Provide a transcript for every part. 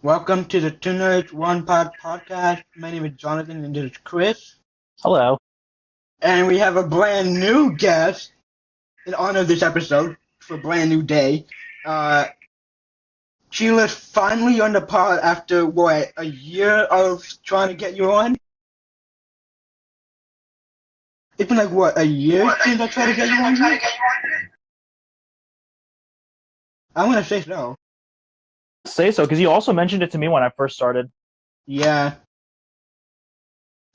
Welcome to the Two Nerds One Pod podcast. My name is Jonathan and this is Chris. Hello. And we have a brand new guest in honor of this episode for a brand new day. Sheila's finally on the pod after, a year of trying to get you on? It's been a year since I tried to get you on here? I'm going to say so. Say so, because you also mentioned it to me when I first started. Yeah.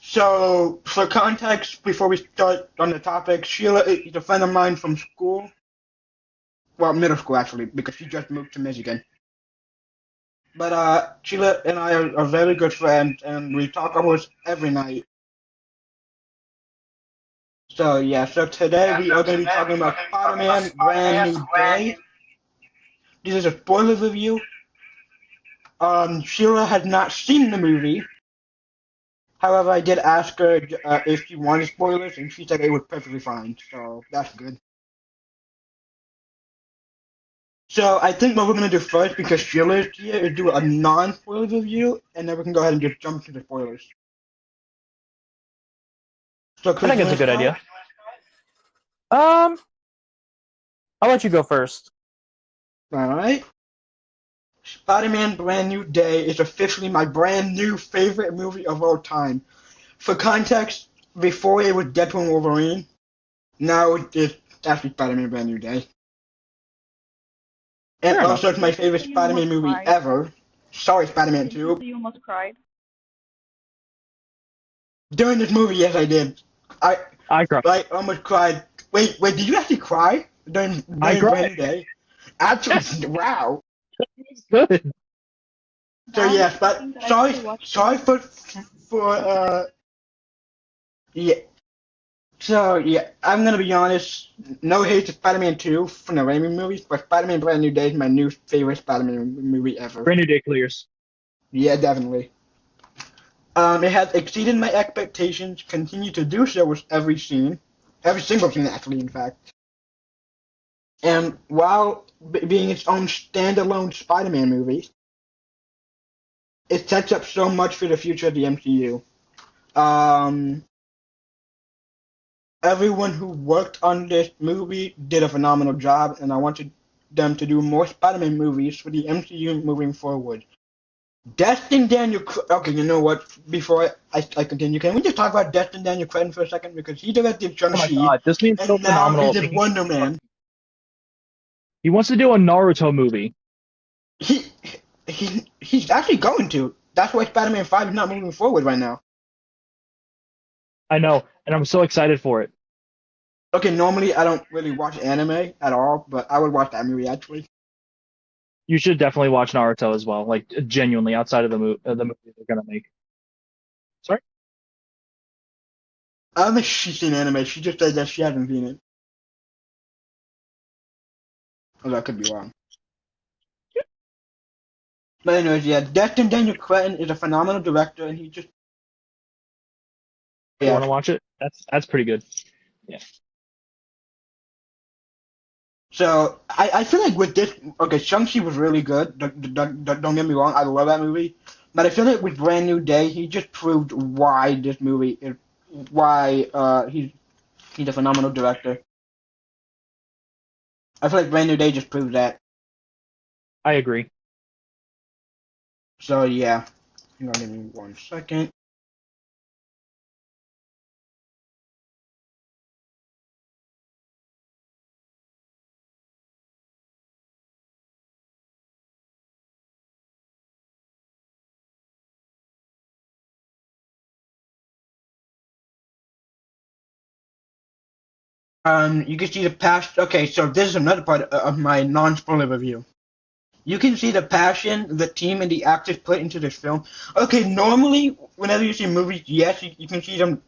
So, for context, before we start on the topic, Sheila is a friend of mine from school. Well, middle school, actually, because she just moved to Michigan. But Sheila and I are very good friends, and we talk almost every night. So, so today we are going to be talking about Spider-Man Brand New Day. This is a spoiler review. Sheila has not seen the movie. However, I did ask her if she wanted spoilers, and she said it was perfectly fine, so that's good. So I think what we're going to do first, because Sheila is here, is do a non-spoiler review, and then we can go ahead and just jump to the spoilers. So Chris, I think it's a good idea. I'll let you go first. Alright. Spider-Man Brand New Day is officially my brand new favorite movie of all time. For context, before it was Deadpool and Wolverine, now it's actually Spider-Man Brand New Day. And Fair also enough. it's my favorite Spider-Man movie ever. Sorry, Spider-Man 2. You almost cried. During this movie, yes, I did. I cried. I almost cried. Wait, did you actually cry during I cried. Brand New Day? Actually, wow. Good. So yes, but sorry for yeah. So yeah, I'm gonna be honest. No hate to Spider-Man 2 from the Raimi movies, but Spider-Man Brand New Day is my new favorite Spider-Man movie ever. Brand New Day clears. Yeah, definitely. It has exceeded my expectations. Continue to do so with every single scene actually, in fact. And while being its own standalone Spider-Man movie, it sets up so much for the future of the MCU. Everyone who worked on this movie did a phenomenal job, and I wanted them to do more Spider-Man movies for the MCU moving forward. Destin Daniel, okay, you know what? Before I continue, can we just talk about Destin Daniel Cretton for a second, because he directed Oh my Shang-Chi, god, this means so and now phenomenal. he did Wonder Man. He wants to do a Naruto movie. He's actually going to. That's why Spider-Man 5 is not moving forward right now. I know, and I'm so excited for it. Okay, normally I don't really watch anime at all, but I would watch that movie actually. You should definitely watch Naruto as well, like genuinely outside of the movie they're gonna make. Sorry? I don't think she's seen anime. She just said that she hasn't seen it. Although I could be wrong. But anyways, yeah, Destin Daniel Cretton is a phenomenal director, and he just You want to watch it? That's pretty good. Yeah. So I feel like with this, okay, Shang-Chi was really good. Don't get me wrong, I love that movie. But I feel like with Brand New Day, he just proved why this movie is why he's a phenomenal director. I feel like Brand New Day just proved that. I agree. So yeah, hang on, give me 1 second. You can see the past. Okay, so this is another part of my non-spoiler review. You can see the passion the team and the actors put into this film. Okay, normally, whenever you see movies, yes, you can see them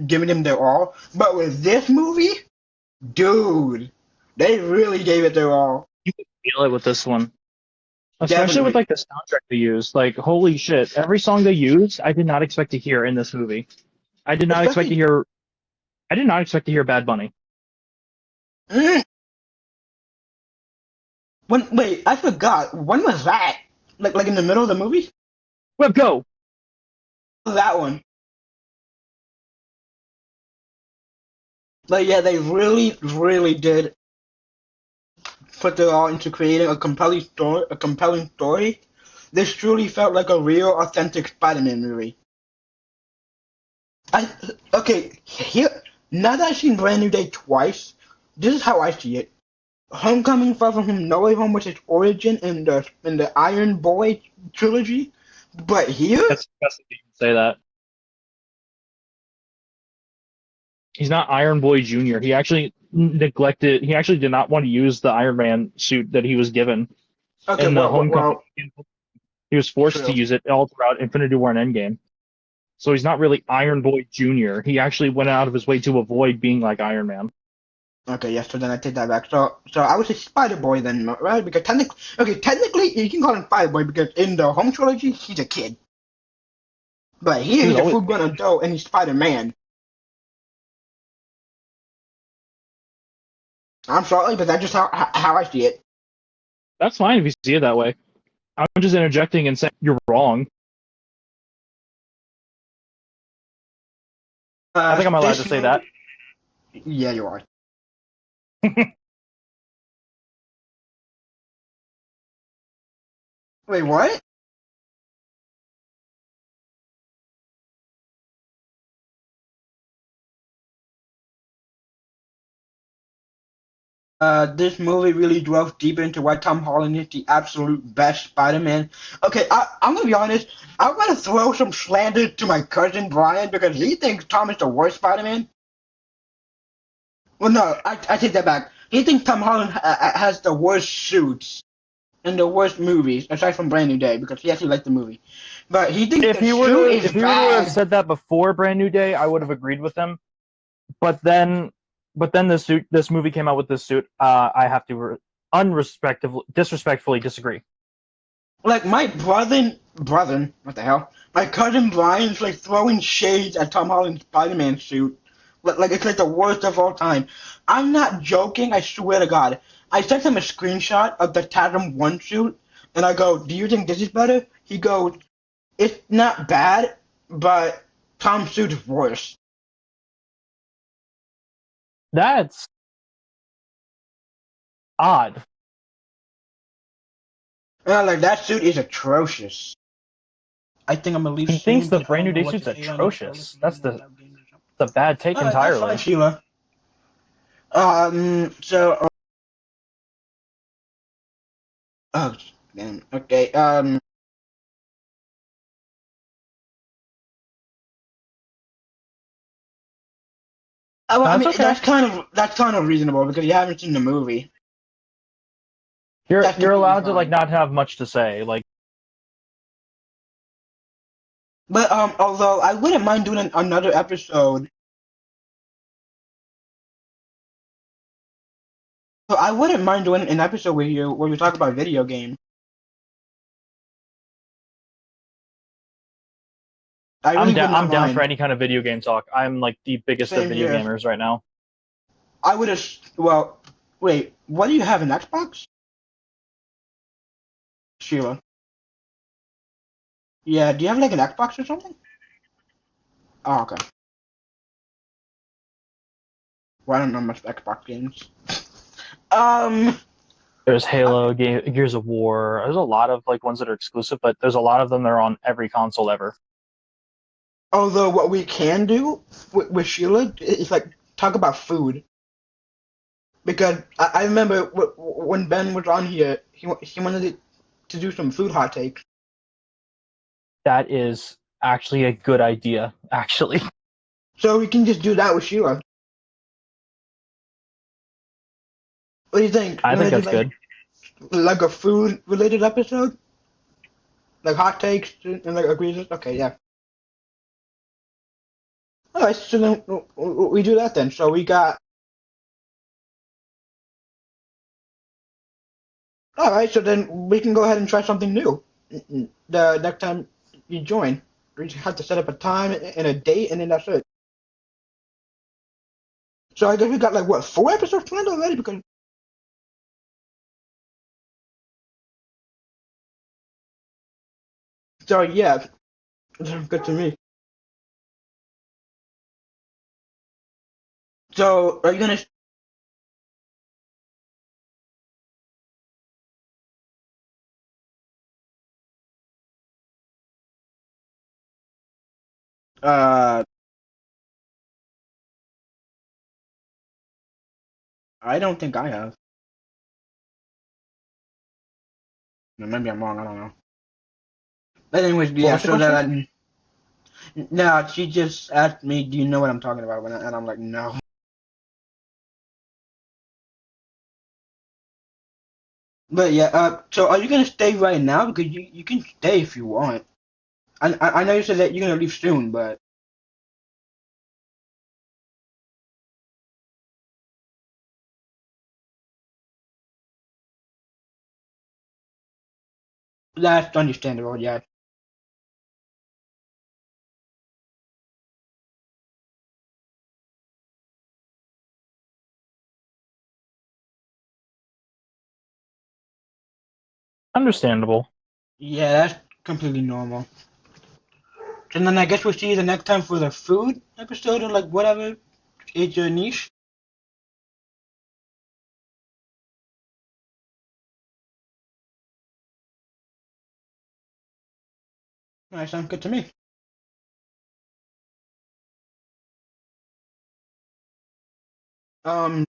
giving them their all. But with this movie, dude, they really gave it their all. You can feel it with this one. Especially Definitely. with like the soundtrack they use. Like, holy shit. Every song they use, I did not expect to hear in this movie. I did not expect to hear Bad Bunny. Mm. Wait, I forgot. When was that? Like in the middle of the movie. Web go. That one. Like yeah, they really did put their all into creating a compelling story. A compelling story. This truly felt like a real, authentic Spider-Man movie. I okay here now that I've seen Brand New Day twice, this is how I see it. Homecoming Far From Home, No Way Home was its origin in the Iron Boy trilogy, but here, That's disgusting to even say that. He's not Iron Boy Jr. He actually neglected. He actually did not want to use the Iron Man suit that he was given okay, in the Homecoming. well, He was forced to true. use it all throughout Infinity War and Endgame. So he's not really Iron Boy Jr. He actually went out of his way to avoid being like Iron Man. Okay, yes, so then I take that back. So I would say Spider Boy then, right? Because technically you can call him Spider Boy because in the Home trilogy he's a kid, but here He was he's a always. full-grown adult and he's Spider Man. I'm sorry, but that's just how I see it. That's fine if you see it that way. I'm just interjecting and saying you're wrong. I think I'm allowed to This say that. movie, yeah, you are. Wait, what? This movie really drove deeper into why Tom Holland is the absolute best Spider-Man. Okay, I'm gonna be honest. I'm gonna throw some slander to my cousin Brian because he thinks Tom is the worst Spider-Man. Well, no, I take that back. He thinks Tom Holland has the worst suits and the worst movies, aside from Brand New Day, because he actually liked the movie. But he thinks If the he were suit to is if he were to have bad. said that before Brand New Day, I would have agreed with him. But then this movie came out with this suit. I have to disrespectfully disagree. Like my brother, what the hell? My cousin Brian's like throwing shades at Tom Holland's Spider-Man suit. Like it's like the worst of all time. I'm not joking. I swear to God. I sent him a screenshot of the Tatum One suit, and I go, "Do you think this is better?" He goes, "It's not bad, but Tom's suit is worse." That's odd. And I'm like, "That suit is atrocious." I think I'm gonna leave He soon thinks the because I Brand don't New know Day what to suit's say on the spoilers atrocious. for That's Brand New Day the without getting into trouble. the bad take All right, that's fine, entirely. Sheila. So oh, damn. Okay. Well, I That's mean okay. that's kind of reasonable because you haven't seen the movie. That's You're completely allowed to like fine. not have much to say. Like But although I wouldn't mind doing another episode. So I wouldn't mind doing an episode with you where we talk about video games. I really would not I'm down for mind. any kind of video game talk. I'm like the biggest of Same video here. gamers right now. I would have. Well, wait. What do you have an Xbox, Sheila? Yeah. Do you have like an Xbox or something? Oh, okay. Well, I don't know much Xbox games. Um. There's Halo, Gears of War. There's a lot of like ones that are exclusive, but there's a lot of them that are on every console ever. Although what we can do with Sheila is like talk about food because I remember when Ben was on here, he wanted to do some food hot takes. That is actually a good idea, actually. So we can just do that with Sheila. What do you think? I You think want to that's do good. like a food related episode, like hot takes and like agrees? Okay, yeah. All right, so then we do that then. So we got. All right, so then we can go ahead and try something new. The next time you join, we just have to set up a time and a date, and then that's it. So I guess we got like what 4 episodes planned already because So yeah, it sounds good to me. So are you gonna? Uh, I don't think I have. Maybe I'm wrong. I don't know. But anyways, What yeah. was the So that question? no, she just asked me, "Do you know what I'm talking about?" And I'm like, "No." But yeah. So are you gonna stay right now? Because you can stay if you want. I know you said that you're gonna leave soon, but that's understandable. Yeah. Understandable. Yeah, that's completely normal. And then I guess we'll see you the next time for the food episode or like whatever is your niche. That sounds good to me. Um,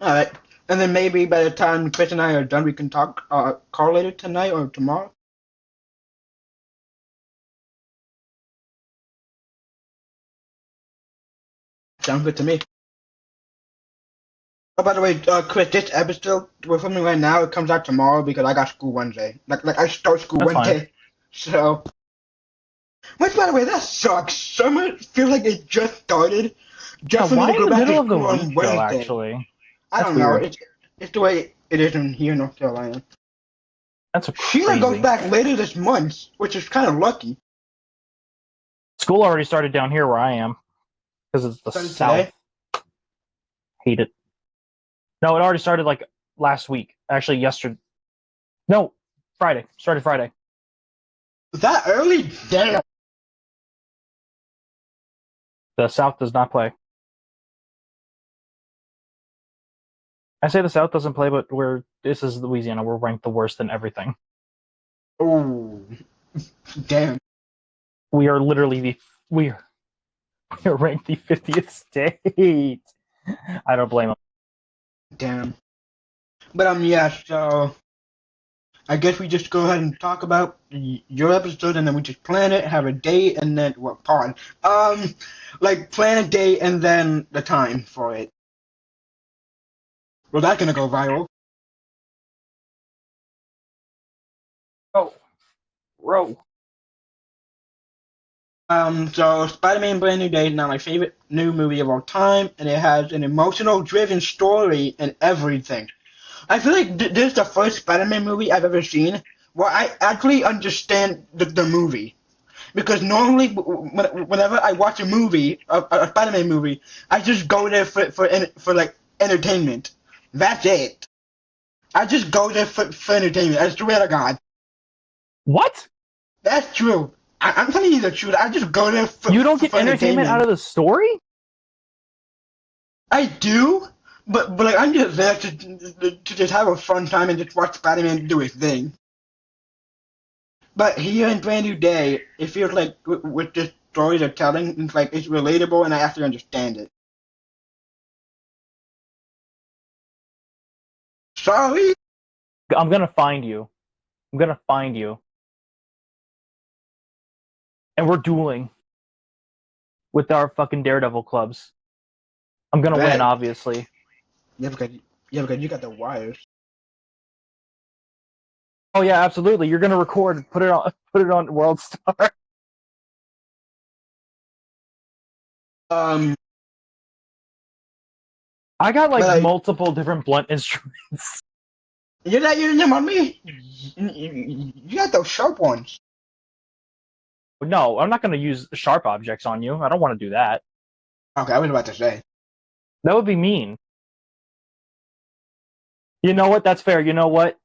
all right. And then maybe by the time Chris and I are done, we can talk call later tonight or tomorrow. Sounds good to me. Oh, by the way, Chris, this episode we're filming right now, it comes out tomorrow because I got school Wednesday. Like I start school That's fine. Wednesday. So, which by the way, that sucks. Summer feels like it just started, Yeah, just for me why to in go the back middle to of the school week on though, Wednesday. actually? I That's don't know. weird. It's the way it is in here in North Carolina. That's Sheila goes crazy. back later this month, which is kind of lucky. School already started down here where I am because it's the Started South. today. Hate it. No, it already started like last week. Actually, yesterday. No, Friday. Started Friday. Is that early? Damn. The South does not play. I say the South doesn't play, but this is Louisiana. We're ranked the worst in everything. Oh, damn. We are literally we are ranked the 50th state. I don't blame them. Damn. But yeah. So I guess we just go ahead and talk about your episode, and then we just plan it, have a date, and then what pod? Like plan a date and then the time for it. Well, that's gonna go viral. Oh, row. So Spider-Man Brand New Day is now my favorite new movie of all time, and it has an emotional driven story and everything. I feel like this is the first Spider-Man movie I've ever seen where I actually understand the movie. Because normally, whenever I watch a movie, a Spider-Man movie, I just go there for like entertainment. That's it. I just go there for entertainment. I swear to God, What? that's true. I'm telling you the truth. I just go there You don't get for entertainment out entertainment. of the story? I do, but like I'm just there to just have a fun time and just watch Spider-Man do his thing. But here in Brand New Day, it feels like with the story they're telling, it's like it's relatable and I actually understand it. Sorry. I'm gonna find you. I'm gonna find you. And we're dueling with our fucking Daredevil clubs. I'm gonna win, Bet. obviously. Yeah, because you got the wires. Oh yeah, absolutely. You're gonna record, put it on World Star. Um, I got but like like, multiple different blunt instruments. you're not using them on me. You got those sharp ones. No, I'm not gonna use sharp objects on you. I don't want to do that. Okay, I was about to say. That would be mean. You know what? That's fair. You know what?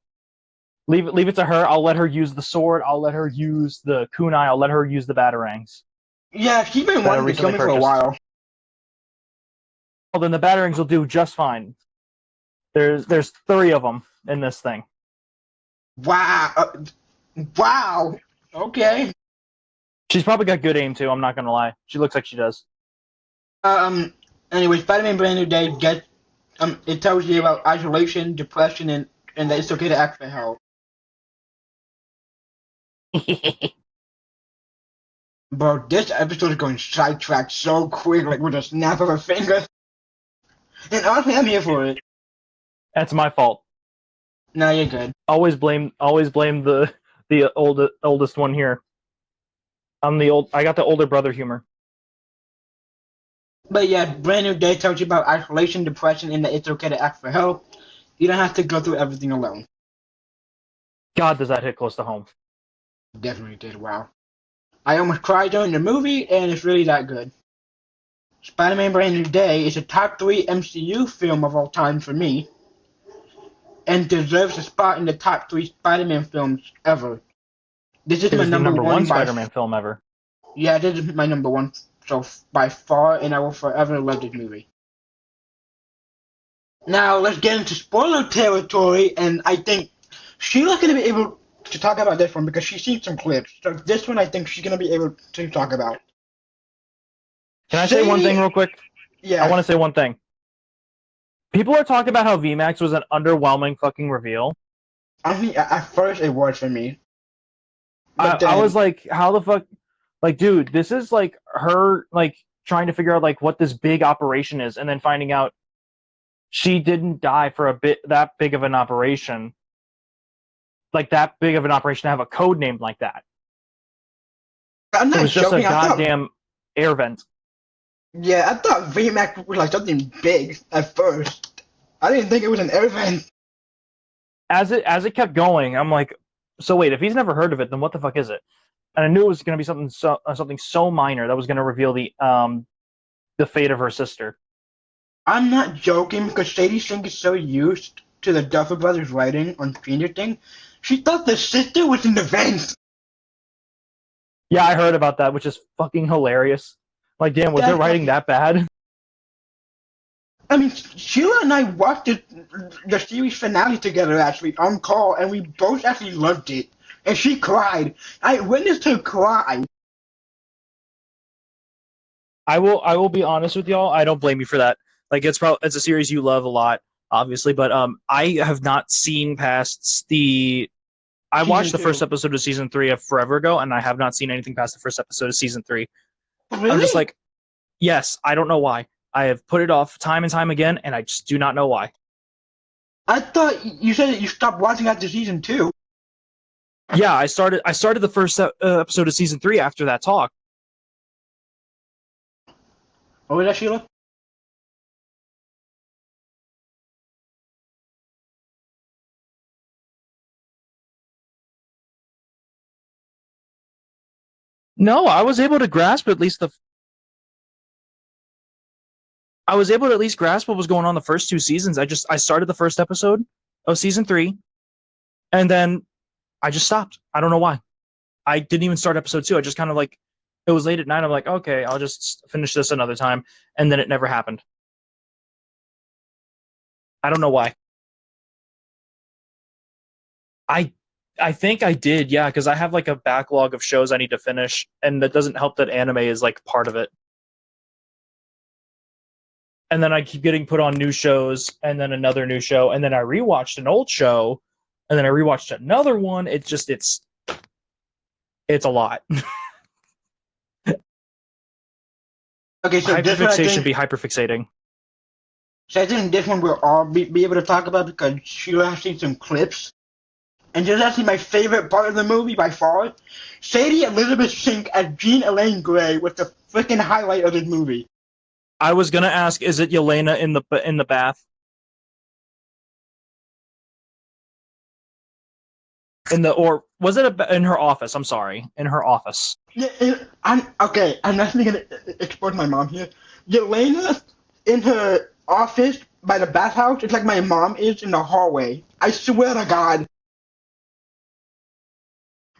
Leave it to her. I'll let her use the sword. I'll let her use the kunai. I'll let her use the batarangs Yeah, she's been that I wanting to kill recently me for a purchased. while. Well, then the batarangs will do just fine. There's 3 of them in this thing. Wow. Wow. Okay. She's probably got good aim too. I'm not gonna lie. She looks like she does. Um. Anyway, Spider-Man Brand New Day gets it tells you about isolation, depression, and that it's okay to ask for help. Bro, this episode is going sidetracked so quick, like with a snap of a finger. And honestly, I'm here for it. That's my fault. No, you're good. Always blame the oldest one here. I got the older brother humor. But yeah, Brand New Day tells you about isolation, depression, and that it's okay to ask for help. You don't have to go through everything alone. God, does that hit close to home? Definitely did. Wow. I almost cried during the movie, and it's really that good. Spider-Man Brand New Day is a top 3 MCU film of all time for me, and deserves a spot in the top 3 Spider-Man films ever. This is It my is the number one by Spider-Man film ever. yeah, this is my number 1 so by far, and I will forever love this movie. Now let's get into spoiler territory, and I think Sheila's gonna be able to talk about this one because she's seen some clips. So this one I think she's gonna be able to talk about. Can I say one thing real quick? Yeah. I want to say one thing. People are talking about how VMAX was an underwhelming fucking reveal. I mean, at first it was for me. I was like, how the fuck? Like, dude, this is like her like trying to figure out like what this big operation is, and then finding out she didn't die for that big of an operation. Like that big of an operation to have a code name like that. I'm not It was just joking. a goddamn air vent. Yeah, I thought VMAX was like something big at first. I didn't think it was an air vent. As it kept going, I'm like, so wait, if he's never heard of it, then what the fuck is it? And I knew it was going to be something so minor that was going to reveal the fate of her sister. I'm not joking because Sadie Sink is so used to the Duffer Brothers writing on Stranger Things. She thought the sister was in the vents. Yeah, I heard about that, which is fucking hilarious. Like, damn, was their writing that bad? I mean, Sheila and I watched the series finale together actually on call, and we both actually loved it. And she cried. I witnessed her cry. I will be honest with y'all. I don't blame you for that. Like, it's a series you love a lot, obviously, but I have not seen past the. I watched the first episode of season 3 forever ago, and I have not seen anything past the first episode of season 3. Really? I'm just like, yes, I don't know why. I have put it off time and time again, and I just do not know why. I thought you said that you stopped watching after season 2. Yeah, I started the first episode of season 3 after that talk. What was that, Sheila? No, I was able to grasp at least I was able to at least grasp what was going on the first 2 seasons. I started the first episode of season 3, and then I just stopped. I don't know why. I didn't even start episode 2. I just kind of like, it was late at night. I'm like, okay, I'll just finish this another time, and then it never happened. I don't know why. I think I did, yeah, because I have like a backlog of shows I need to finish, and that doesn't help that anime is like part of it. And then I keep getting put on new shows, and then another new show, and then I rewatched an old show, and then I rewatched another one. It's a lot. Okay, so hyperfixation be hyperfixating. So I think this one we'll all be able to talk about because Sheila has seen some clips. And this is actually my favorite part of the movie by far. Sadie Elizabeth Sink as Jean Elaine Grey was the freaking highlight of this movie. I was gonna ask, is it Yelena in the bath? Or was it in her office? I'm sorry, in her office. Yeah, I'm actually gonna expose my mom here. Yelena in her office by the bathhouse, it's like my mom is in the hallway. I swear to God.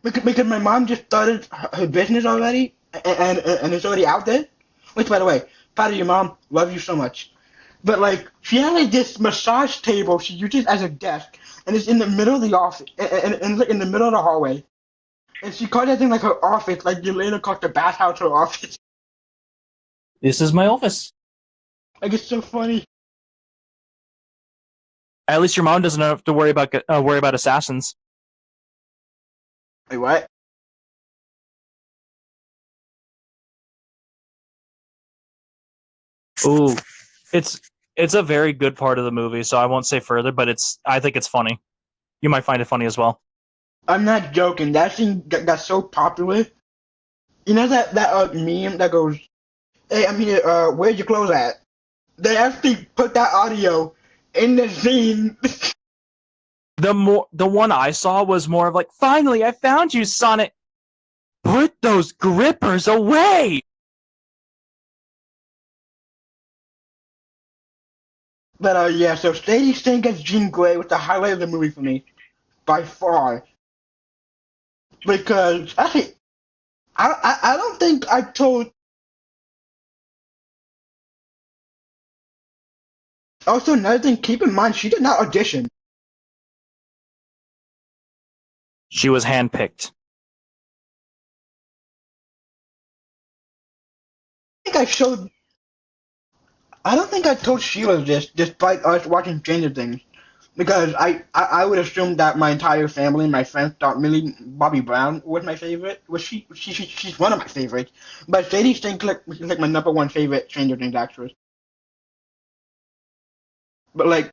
Because my mom just started her business already, and it's already out there. Which, by the way, proud of your mom, love you so much. But like, she has like this massage table she uses as a desk, and it's in the middle of the office, and like in the middle of the hallway. And she called that thing like her office, like you later called the bathhouse her office. This is my office. Like it's so funny. At least your mom doesn't have to worry about assassins. Wait, what? Ooh, it's a very good part of the movie, so I won't say further. But I think it's funny. You might find it funny as well. I'm not joking. That scene got so popular. You know that meme that goes, "Hey, I'm here. Where's your clothes at?" They actually put that audio in the scene. The one I saw was more of like, finally, I found you, Sonic. Put those grippers away. But yeah, so Sadie Sink as Jean Grey was the highlight of the movie for me, by far. Because actually, I don't think I told. Also, another thing, keep in mind, she did not audition. She was handpicked. I think I showed. I don't think I told Sheila this, despite us watching Stranger Things, because I would assume that my entire family and my friends thought Millie Bobby Brown was my favorite. Was she's one of my favorites, but Sadie Sink like my number one favorite Stranger Things actress. But like,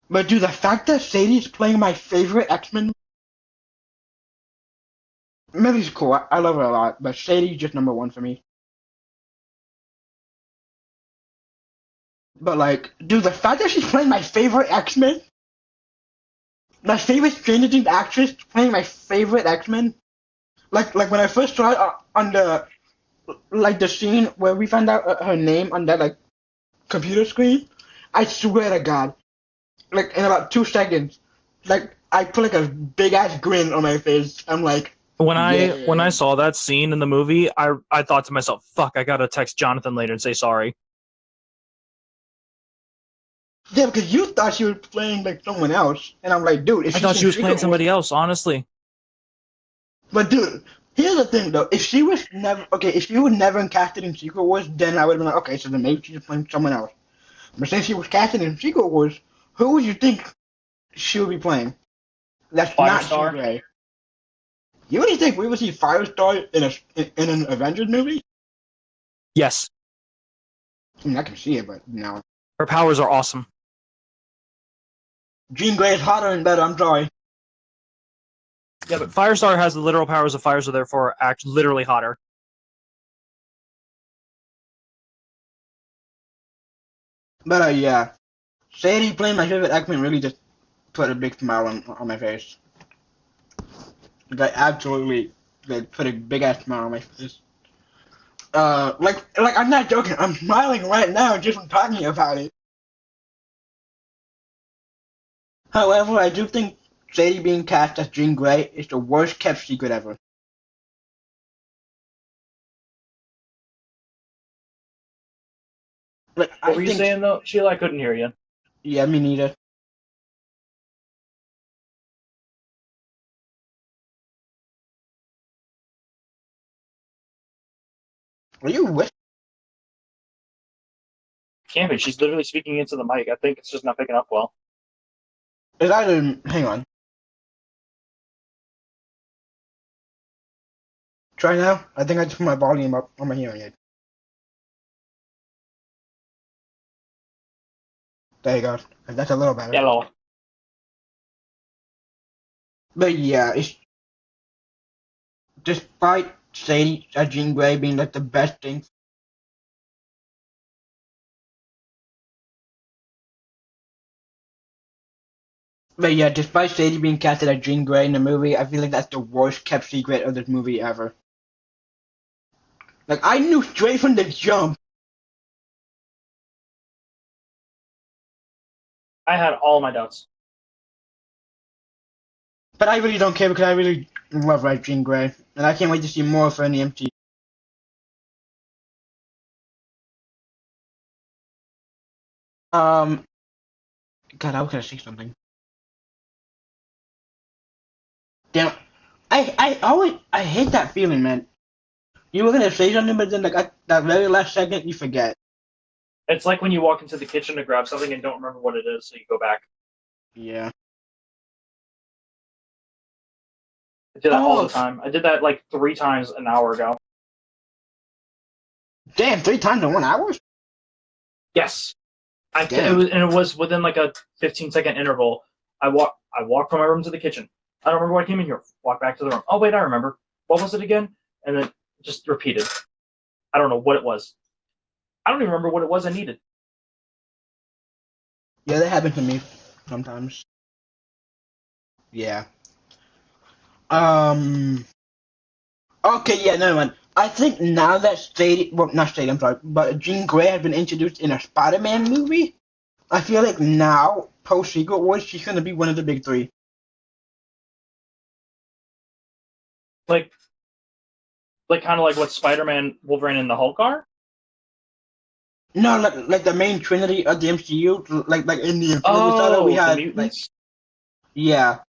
but dude, the fact that Sadie's playing my favorite X-Men, Millie's cool. I love her a lot, but Sadie's just number one for me. But like, dude, the fact that she's playing my favorite X-Men, my favorite Stranger Things actress playing my favorite X-Men, like when I first saw it on the like the scene where we found out her name on that like computer screen, I swear to God, like in about 2 seconds, like I put like a big ass grin on my face. I'm like, When I yeah. saw that scene in the movie, I thought to myself, "Fuck, I gotta text Jonathan later and say sorry." Yeah, because you thought she was playing like someone else, and I'm like, dude, if I she thought in she was playing Secret Wars, somebody else. Honestly, but dude, here's the thing though, if she was never okay, if she was never casted in Secret Wars, then I would have been like, okay, so then maybe she's playing someone else. But since she was casted in Secret Wars, who would you think she would be playing? That's not Jean Firestar. Grey. You really think we would see Firestar in an Avengers movie? Yes, I mean, I can see it, but no. her powers are awesome. Jean Grey is hotter and better. I'm sorry. Yeah, but Firestar has the literal powers of fire, so therefore act literally hotter. But yeah, Sadie playing my favorite X-Men really just put a big smile on my face. Like absolutely, like put a big ass smile on my face. Like I'm not joking. I'm smiling right now just from talking about it. However, I do think Sadie being cast as Jean Grey is the worst kept secret ever. Like What I were you think, saying though, Sheila? I couldn't hear you. yeah, me neither. Are you with? Can't be. She's literally speaking into the mic. I think it's just not picking up well. Is either hang on. Try now. I think I just put my volume up on my hearing aid. There you go. That's a little better. Hello. But yeah, it's despite Sadie as Jean Grey being like the best thing. But yeah, despite Sadie being casted as Jean Grey in the movie, I feel like that's the worst kept secret of this movie ever. Like I knew straight from the jump. I had all my doubts. But I really don't care because I really love Jean Grey, and I can't wait to see more of her in the MCU. God, I was gonna say something. Damn, I hate that feeling, man. You were gonna say something, but then like at that very last second, you forget. It's like when you walk into the kitchen to grab something and don't remember what it is, so you go back. Yeah. I do that all the time. I did that like 3 times an hour ago. Damn, 3 times in 1 hour? Yes. It was within like a 15-second interval. I walked from my room to the kitchen. I don't remember why I came in here. Walk back to the room. Oh wait, I remember. What was it again? And then just repeated. I don't know what it was. I don't even remember what it was I needed. Yeah, that happens to me sometimes. Yeah. Okay, yeah, never mind. I think now that not Sadie, I'm sorry, but Jean Grey has been introduced in a Spider-Man movie, I feel like now, post-Secret Wars, she's gonna be one of the big 3. Like kind of like what Spider-Man, Wolverine, and the Hulk are? No, like the main trinity of the MCU, like in the Infinity Saga we had, the mutants? Yeah,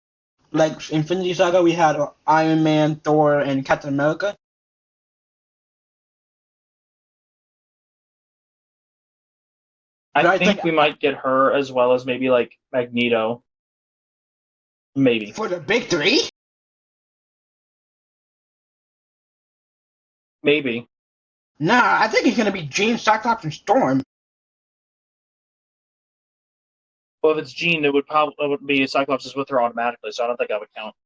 like Infinity Saga we had Iron Man, Thor, and Captain America. I think we might get her as well as maybe like Magneto. Maybe. For the big 3? Maybe. Nah, I think it's gonna be Jean, Cyclops, and Storm. Well, if it's Jean, it would be Cyclops is with her automatically, so I don't think that would count.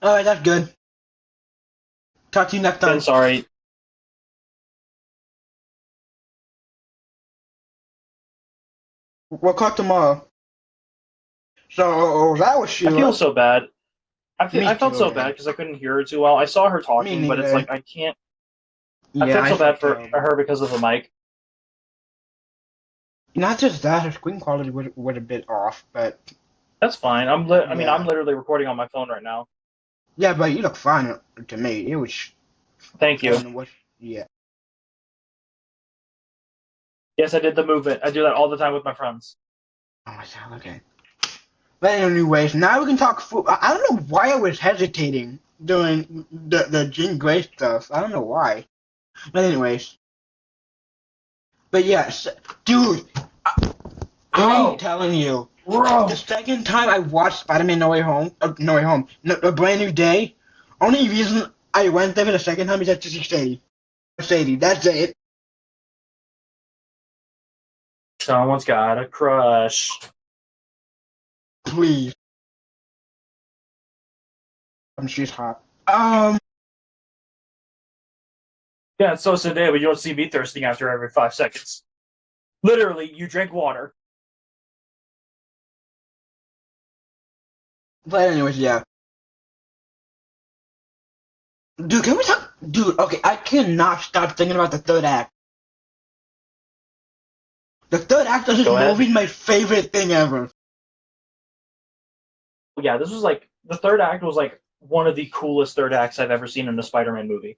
Alright, that's good. Talk to you next time. I'm sorry. We'll talk tomorrow. So that was SHEILA. I feel so bad. I felt so bad because I couldn't hear her too well. I saw her talking, but it's like I can't. Yeah, I feel so bad for her because of the mic. Not just that, her screen quality was a bit off, but that's fine. I'm literally recording on my phone right now. Yeah, but you look fine to me. It was. Thank you. Yeah. Yes, I did the movement. I do that all the time with my friends. Oh my god. Okay. But anyways, now we can talk food. I don't know why I was hesitating doing the Jean Grey stuff. I don't know why. But anyways. But yes, dude. I'm telling you. Bro. The second time I watched Spider-Man No Way Home, A Brand New Day, only reason I went there for the second time is just to see Sadie. Sadie, that's it. Someone's got a crush. Please. She's hot. Yeah, it's so today, but you don't see me thirsting after every 5 seconds. Literally, you drink water. But anyways, yeah. Dude, can we talk? Dude, okay, I cannot stop thinking about the third act. The third act of this movie is my favorite thing ever. Yeah, this was like the third act was like one of the coolest third acts I've ever seen in a Spider-Man movie.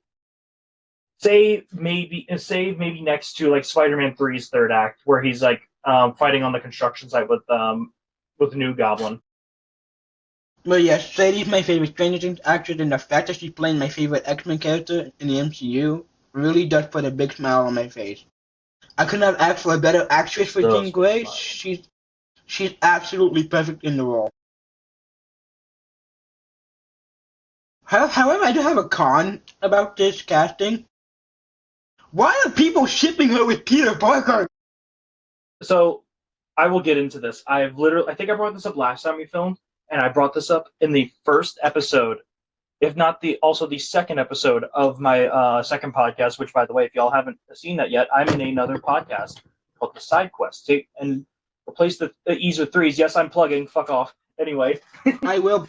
Save maybe next to like Spider-Man 3's third act, where he's like fighting on the construction site with New Goblin. But yes, Sadie's my favorite Stranger Things actress, and the fact that she's playing my favorite X-Men character in the MCU really does put a big smile on my face. I couldn't have asked for a better actress for Jean Grey. She's absolutely perfect in the role. However, I do have a con about this casting. Why are people shipping her with Peter Parker? So, I will get into this. I think I brought this up last time we filmed, and I brought this up in the first episode, if not also the second episode of my second podcast, which, by the way, if y'all haven't seen that yet, I'm in another podcast called The Side Quest. And replace the E's with 3's. Yes, I'm plugging. Fuck off. Anyway. I will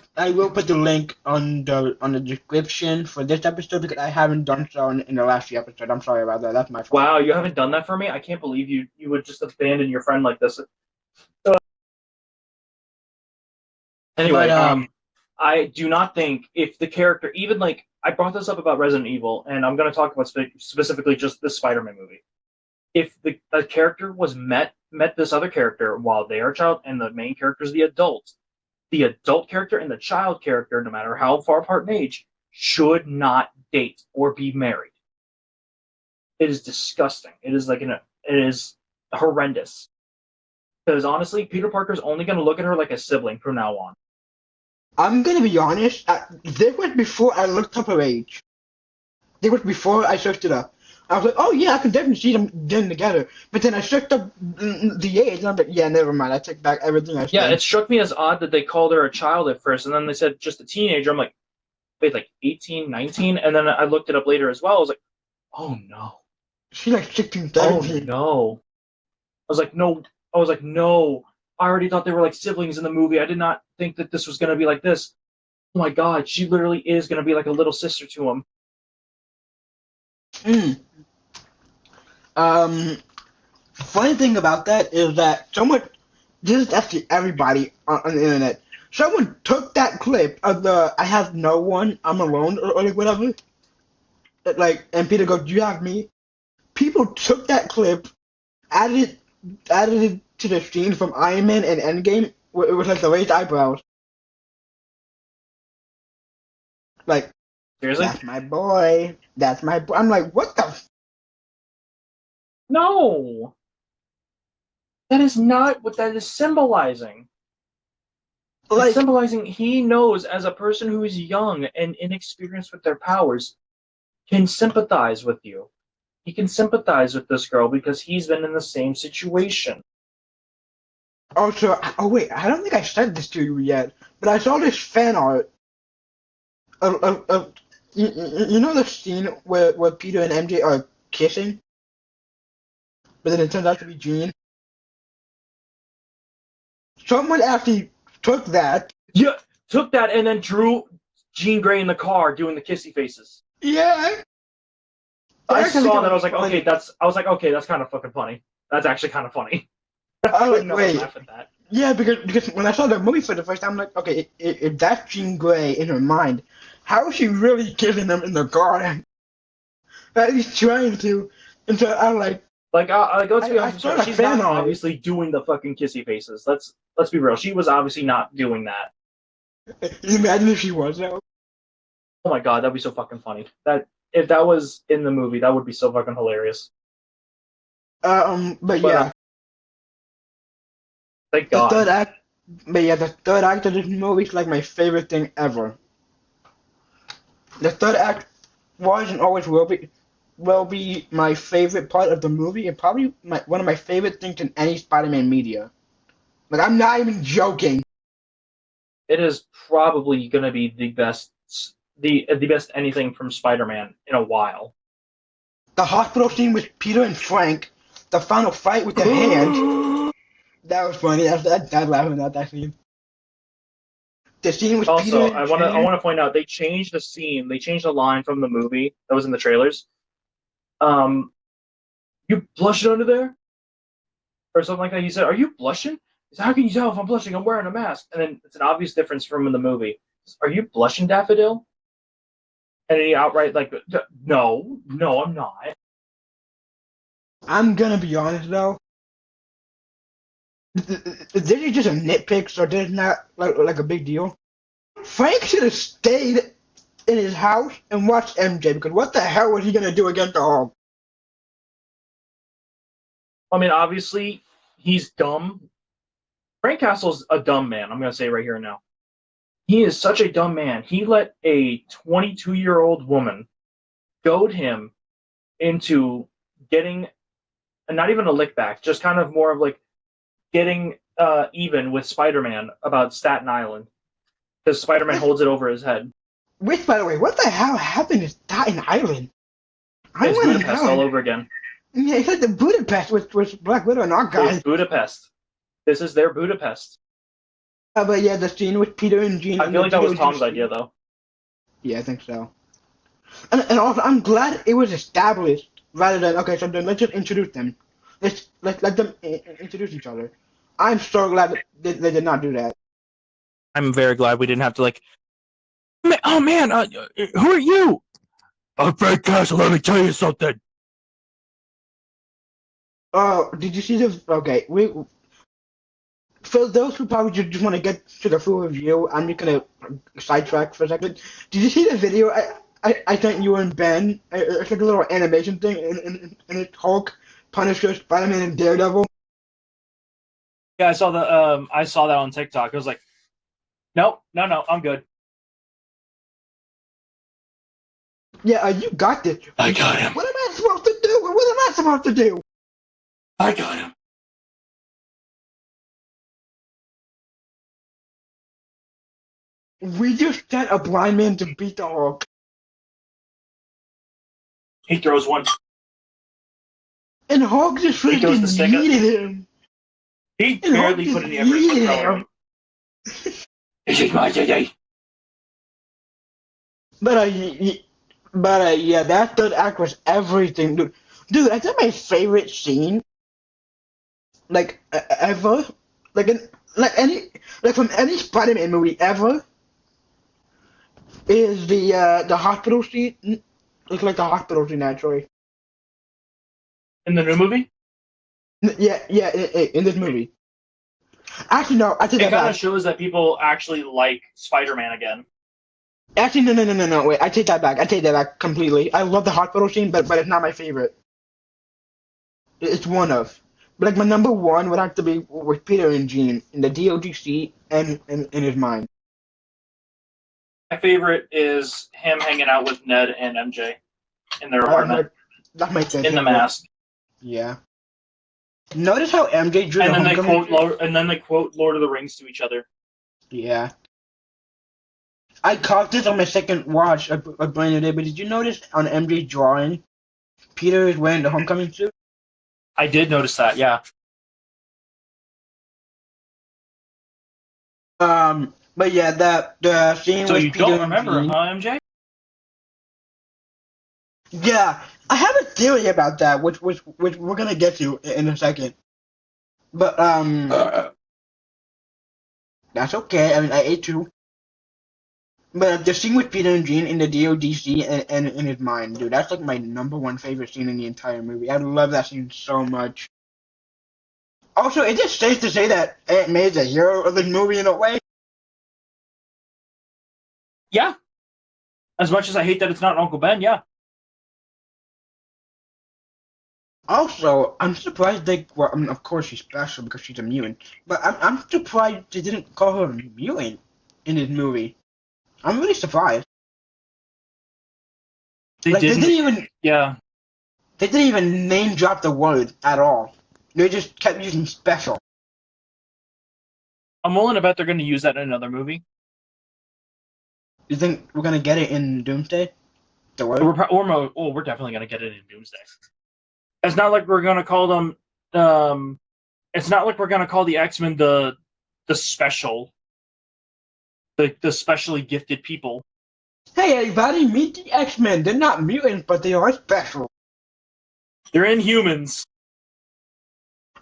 put the link on the description for this episode because I haven't done so in the last few episodes. I'm sorry about that. That's my fault. Wow, you haven't done that for me? I can't believe you would just abandon your friend like this. So, anyway, But I do not think if the character, even like I brought this up about Resident Evil, and I'm going to talk about specifically just the Spider-Man movie. If a character was met this other character while they are a child, and the main character is the adult character and the child character, no matter how far apart in age, should not date or be married. It is disgusting. It is it is horrendous. Because honestly, Peter Parker's only going to look at her like a sibling from now on. I'm gonna be honest. This was before I looked up her age. This was before I searched it up. I was like, oh yeah, I can definitely see them getting together. But then I searched up the age, and I'm like, yeah, never mind. I take back everything I said. Yeah, it struck me as odd that they called her a child at first, and then they said just a teenager. I'm like, wait, like 18, 19? And then I looked it up later as well. I was like, oh no. She's like 16, 17. Oh no. I was like, no. I already thought they were like siblings in the movie. I did not think that this was going to be like this. Oh my god, she literally is going to be like a little sister to him. Funny thing about that is that this is actually everybody on the internet. Someone took that clip of the "I have no one, I'm alone" or like whatever. And Peter goes, "Do you have me?" People took that clip, added it to the scene from Iron Man and Endgame, where it was like the raised eyebrows. Like, seriously? That's my boy. That's my boy. I'm like, what the? No! That is not what that is symbolizing. It's symbolizing he knows as a person who is young and inexperienced with their powers can sympathize with you. He can sympathize with this girl because he's been in the same situation. Also, wait, I don't think I said this to you yet, but I saw this fan art of you know the scene where Peter and MJ are kissing, but then it turns out to be Jean. Someone actually took that. Yeah, took that and then drew Jean Grey in the car doing the kissy faces. Yeah. I saw that. I was like, okay, that's kind of fucking funny. That's actually kind of funny. I was like, wait. Laugh at that. Yeah, because when I saw the movie for the first time, I'm like, okay, if that's Jean Grey in her mind, how is she really kissing them in the garden? At least trying to. And so I'm like, let's be honest. She's not obviously doing the fucking kissy faces. Let's be real. She was obviously not doing that. Imagine if she was though. Oh my god, that'd be so fucking funny. That if that was in the movie, that would be so fucking hilarious. But yeah. Thank God. The third act of this movie is like my favorite thing ever. The third act was and always will be my favorite part of the movie and probably one of my favorite things in any Spider-Man media. Like, I'm not even joking. It is probably going to be the best anything from Spider-Man in a while. The hospital scene with Peter and Frank, the final fight with the hand, that was funny. I died laughing at that scene. The scene with Peter and I want to point out they changed the scene. They changed a line from the movie that was in the trailers. You blushing under there? Or something like that. He said, "Are you blushing?" He said, "How can you tell if I'm blushing? I'm wearing a mask." And then it's an obvious difference from in the movie. He says, "Are you blushing, Daffodil?" And he outright like, no, I'm not. I'm gonna be honest though. This is just a nitpick, so this is not like a big deal. Frank should have stayed in his house and watched MJ, because what the hell was he gonna do against the Hulk? I mean, obviously, he's dumb. Frank Castle's a dumb man, I'm gonna say right here and now. He is such a dumb man. He let a 22-year-old woman goad him into getting, not even a lick back, just kind of more of like getting even with Spider-Man about Staten Island. Because Spider-Man holds it over his head. Which, by the way, what the hell happened to Staten Island? It's Budapest all over again. Yeah, it's like the Budapest with Black Widow and our guy. It's Budapest. This is their Budapest. But yeah, the scene with Peter and Jean. I feel like that was Tom's idea, though. Yeah, I think so. And also, I'm glad it was established rather than okay. So then let's just introduce them. Let's let them introduce each other. I'm so glad that they did not do that. I'm very glad we didn't have to like. Oh man, who are you? I'm Frank Castle. Let me tell you something. Oh, did you see the? Okay, for those who probably just want to get to the full review, I'm just gonna sidetrack for a second. Did you see the video I sent you and Ben? It's like a little animation thing, and it's Hulk, Punisher, Spider-Man, and Daredevil. Yeah, I saw that on TikTok. I was like, nope, no, I'm good. Yeah, you got this. I got him. What am I supposed to do? What am I supposed to do? I got him. We just sent a blind man to beat the Hulk. He throws one. And Hulk just He throws freaking the stick. yeeted him. He barely put any effort into throwing. This is my today. But yeah, that third act was everything, dude. Dude, that's my favorite scene, like ever, like from any Spider-Man movie ever, is the hospital scene. It's like the hospital scene actually. In the new movie? Yeah, in this movie. Actually, no, I take that It kind back. of shows that people actually like Spider-Man again. Actually, no. Wait, I take that back. I take that back completely. I love the hospital scene, but it's not my favorite. It's one of. But like my number one would have to be with Peter and Jean in the DOGC and in his mind. My favorite is him hanging out with Ned and MJ in their apartment. That makes sense. In the mask. Yeah. Notice how MJ drew and the then homecoming. they quote Lord of the Rings to each other. Yeah. I caught this on my second watch of Brain Today, but did you notice on MJ's drawing, Peter is wearing the homecoming suit? I did notice that, yeah. But yeah, the scene So with you Peter don't and remember, Jean. huh, MJ? Yeah, I have a theory about that, which we're gonna get to in a second. But that's okay. I mean, I ate too. But the scene with Peter and Jean in the DODC and in his mind, dude, that's like my number one favorite scene in the entire movie. I love that scene so much. Also, is it safe to say that Aunt May's the hero of this movie in a way? Yeah. As much as I hate that it's not Uncle Ben, yeah. Also, I'm surprised well, I mean, of course she's special because she's a mutant, but I'm surprised they didn't call her a mutant in this movie. I'm really surprised. They didn't even name drop the word at all. They just kept using special. I'm willing to bet they're going to use that in another movie. You think we're gonna get it in Doomsday? The word? We're definitely going to get it in Doomsday. It's not like we're going to call them. It's not like we're going to call the X-Men the special, the specially gifted people. Hey everybody, meet the X-Men. They're not mutants, but they are special. They're Inhumans.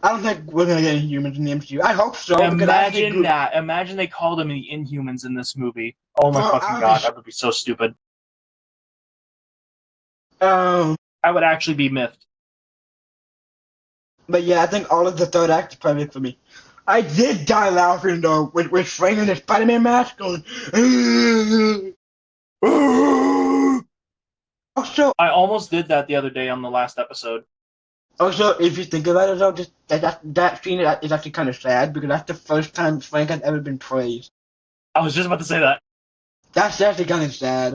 I don't think we're gonna get Inhumans in the MCU. I hope so. Imagine that. Imagine they called them the Inhumans in this movie. Oh my fucking god, that would be so stupid. I would actually be miffed. But yeah, I think all of the third act is perfect for me. I did die laughing though with Frank in the Spider-Man mask going. Also, I almost did that the other day on the last episode. Also, if you think about it though, just that scene is actually kind of sad because that's the first time Frank has ever been praised. I was just about to say that. That's actually kind of sad.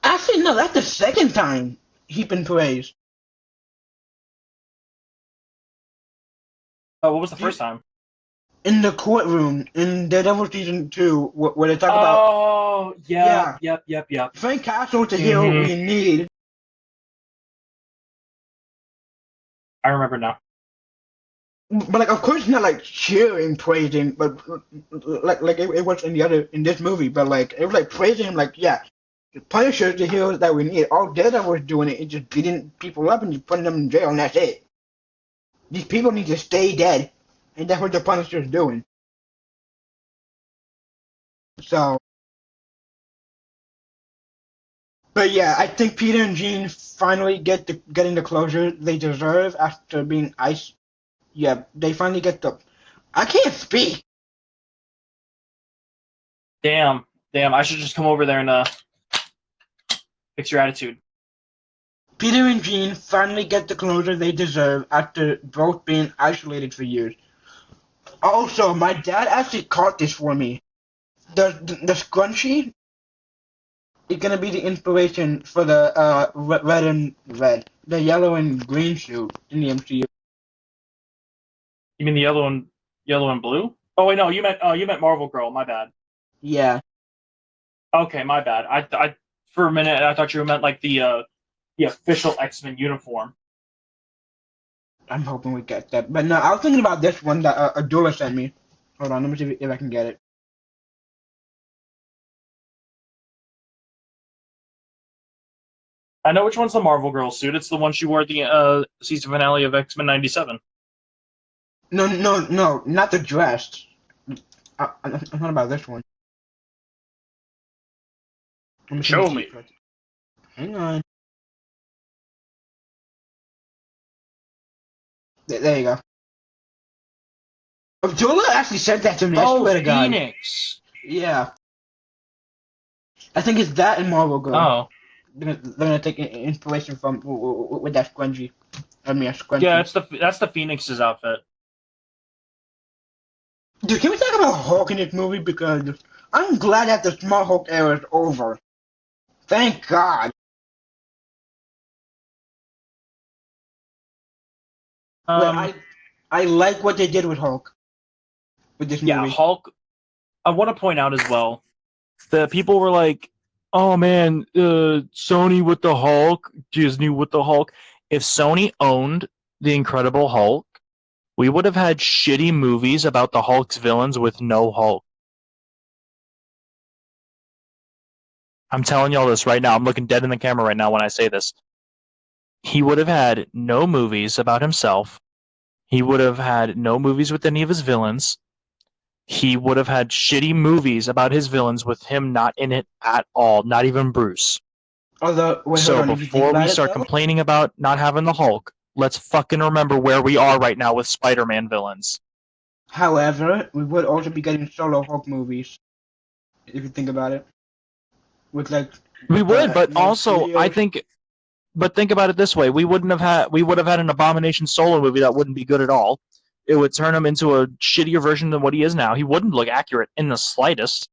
Actually, no, that's the second time he's been praised. Oh, what was the first time? In the courtroom in Daredevil season 2, where they talk about. Oh, yeah. Yep. Frank Castle's the hero we need. I remember now. but like, of course, not like cheering, praising, but like it was in this movie. But like, it was like praising him, like, yeah, the Punisher's the hero that we need. All Daredevil was doing it, just beating people up and just putting them in jail, and that's it. These people need to stay dead, and that's what the Punisher's doing. So, but yeah, I think Peter and Jean finally getting the closure they deserve after being ice. Yeah, they finally get the. I can't speak. Damn, I should just come over there and fix your attitude. Peter and Jean finally get the closure they deserve after both being isolated for years. Also, my dad actually caught this for me. The scrunchie is gonna be the inspiration for the the yellow and green suit in the MCU. You mean the yellow and blue? Oh wait, no, you meant Marvel Girl. My bad. Yeah. Okay, my bad. I for a minute I thought you meant like the official X-Men uniform. I'm hoping we get that. But no, I was thinking about this one that Adula sent me. Hold on, let me see if I can get it. I know which one's the Marvel Girl suit. It's the one she wore at the season finale of X-Men '97. No, not the dress. I'm not about this one. Show me. Hang on. There you go. Abdullah actually said that to me. I swear to God. Phoenix. Yeah. I think it's that in Marvel Girl. Oh. They're gonna take inspiration from with that scrunchie. I mean, a scrunchie. Yeah, that's the Phoenix's outfit. Dude, can we talk about Hulk in this movie? Because I'm glad that the Smart Hulk era is over. Thank God. I like what they did with Hulk. With this movie. Yeah, Hulk. I want to point out as well that people were like, "Oh man, Sony with the Hulk, Disney with the Hulk." If Sony owned the Incredible Hulk, we would have had shitty movies about the Hulk's villains with no Hulk. I'm telling y'all this right now. I'm looking dead in the camera right now when I say this. He would have had no movies about himself. He would have had no movies with any of his villains. He would have had shitty movies about his villains with him not in it at all, not even Bruce. So before we start complaining about not having the Hulk, let's fucking remember where we are right now with Spider-Man villains. However, we would also be getting solo Hulk movies, if you think about it. With like we would, but also I think. But think about it this way: we would have had an Abomination solo movie that wouldn't be good at all. It would turn him into a shittier version than what he is now. He wouldn't look accurate in the slightest.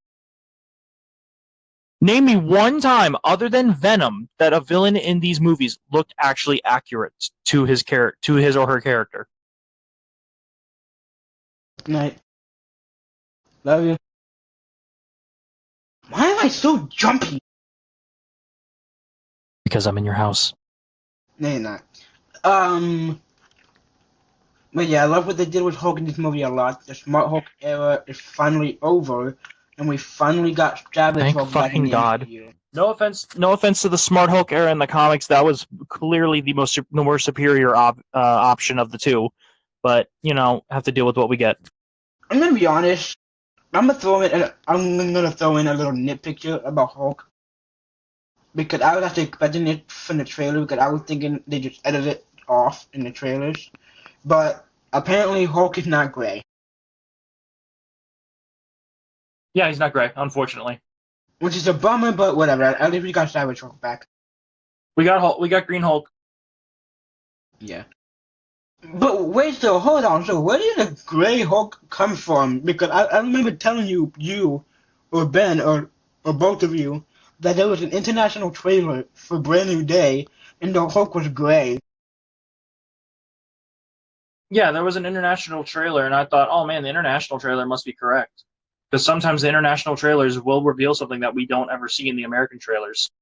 Name me one time other than Venom that a villain in these movies looked actually accurate to his or her character. Night. Love you. Why am I so jumpy? Because I'm in your house. No, you're not. But yeah, I love what they did with Hulk in this movie a lot. The Smart Hulk era is finally over, and we finally got Savage Hulk back in the MCU. No offense to the Smart Hulk era in the comics. That was clearly the more superior option of the two. But have to deal with what we get. I'm gonna be honest. I'm gonna throw in a little nitpick about Hulk. Because I was actually expecting it from the trailer, because I was thinking they just edited it off in the trailers. But apparently Hulk is not gray. Yeah, he's not gray, unfortunately. Which is a bummer, but whatever. At least we got Savage Hulk back. We got Green Hulk. Yeah. But wait, so hold on. So where did the gray Hulk come from? Because I remember telling you or Ben or both of you that there was an international trailer for Brand New Day and the Hulk was gray. Yeah, there was an international trailer, and I thought, oh man, the international trailer must be correct. Because sometimes the international trailers will reveal something that we don't ever see in the American trailers.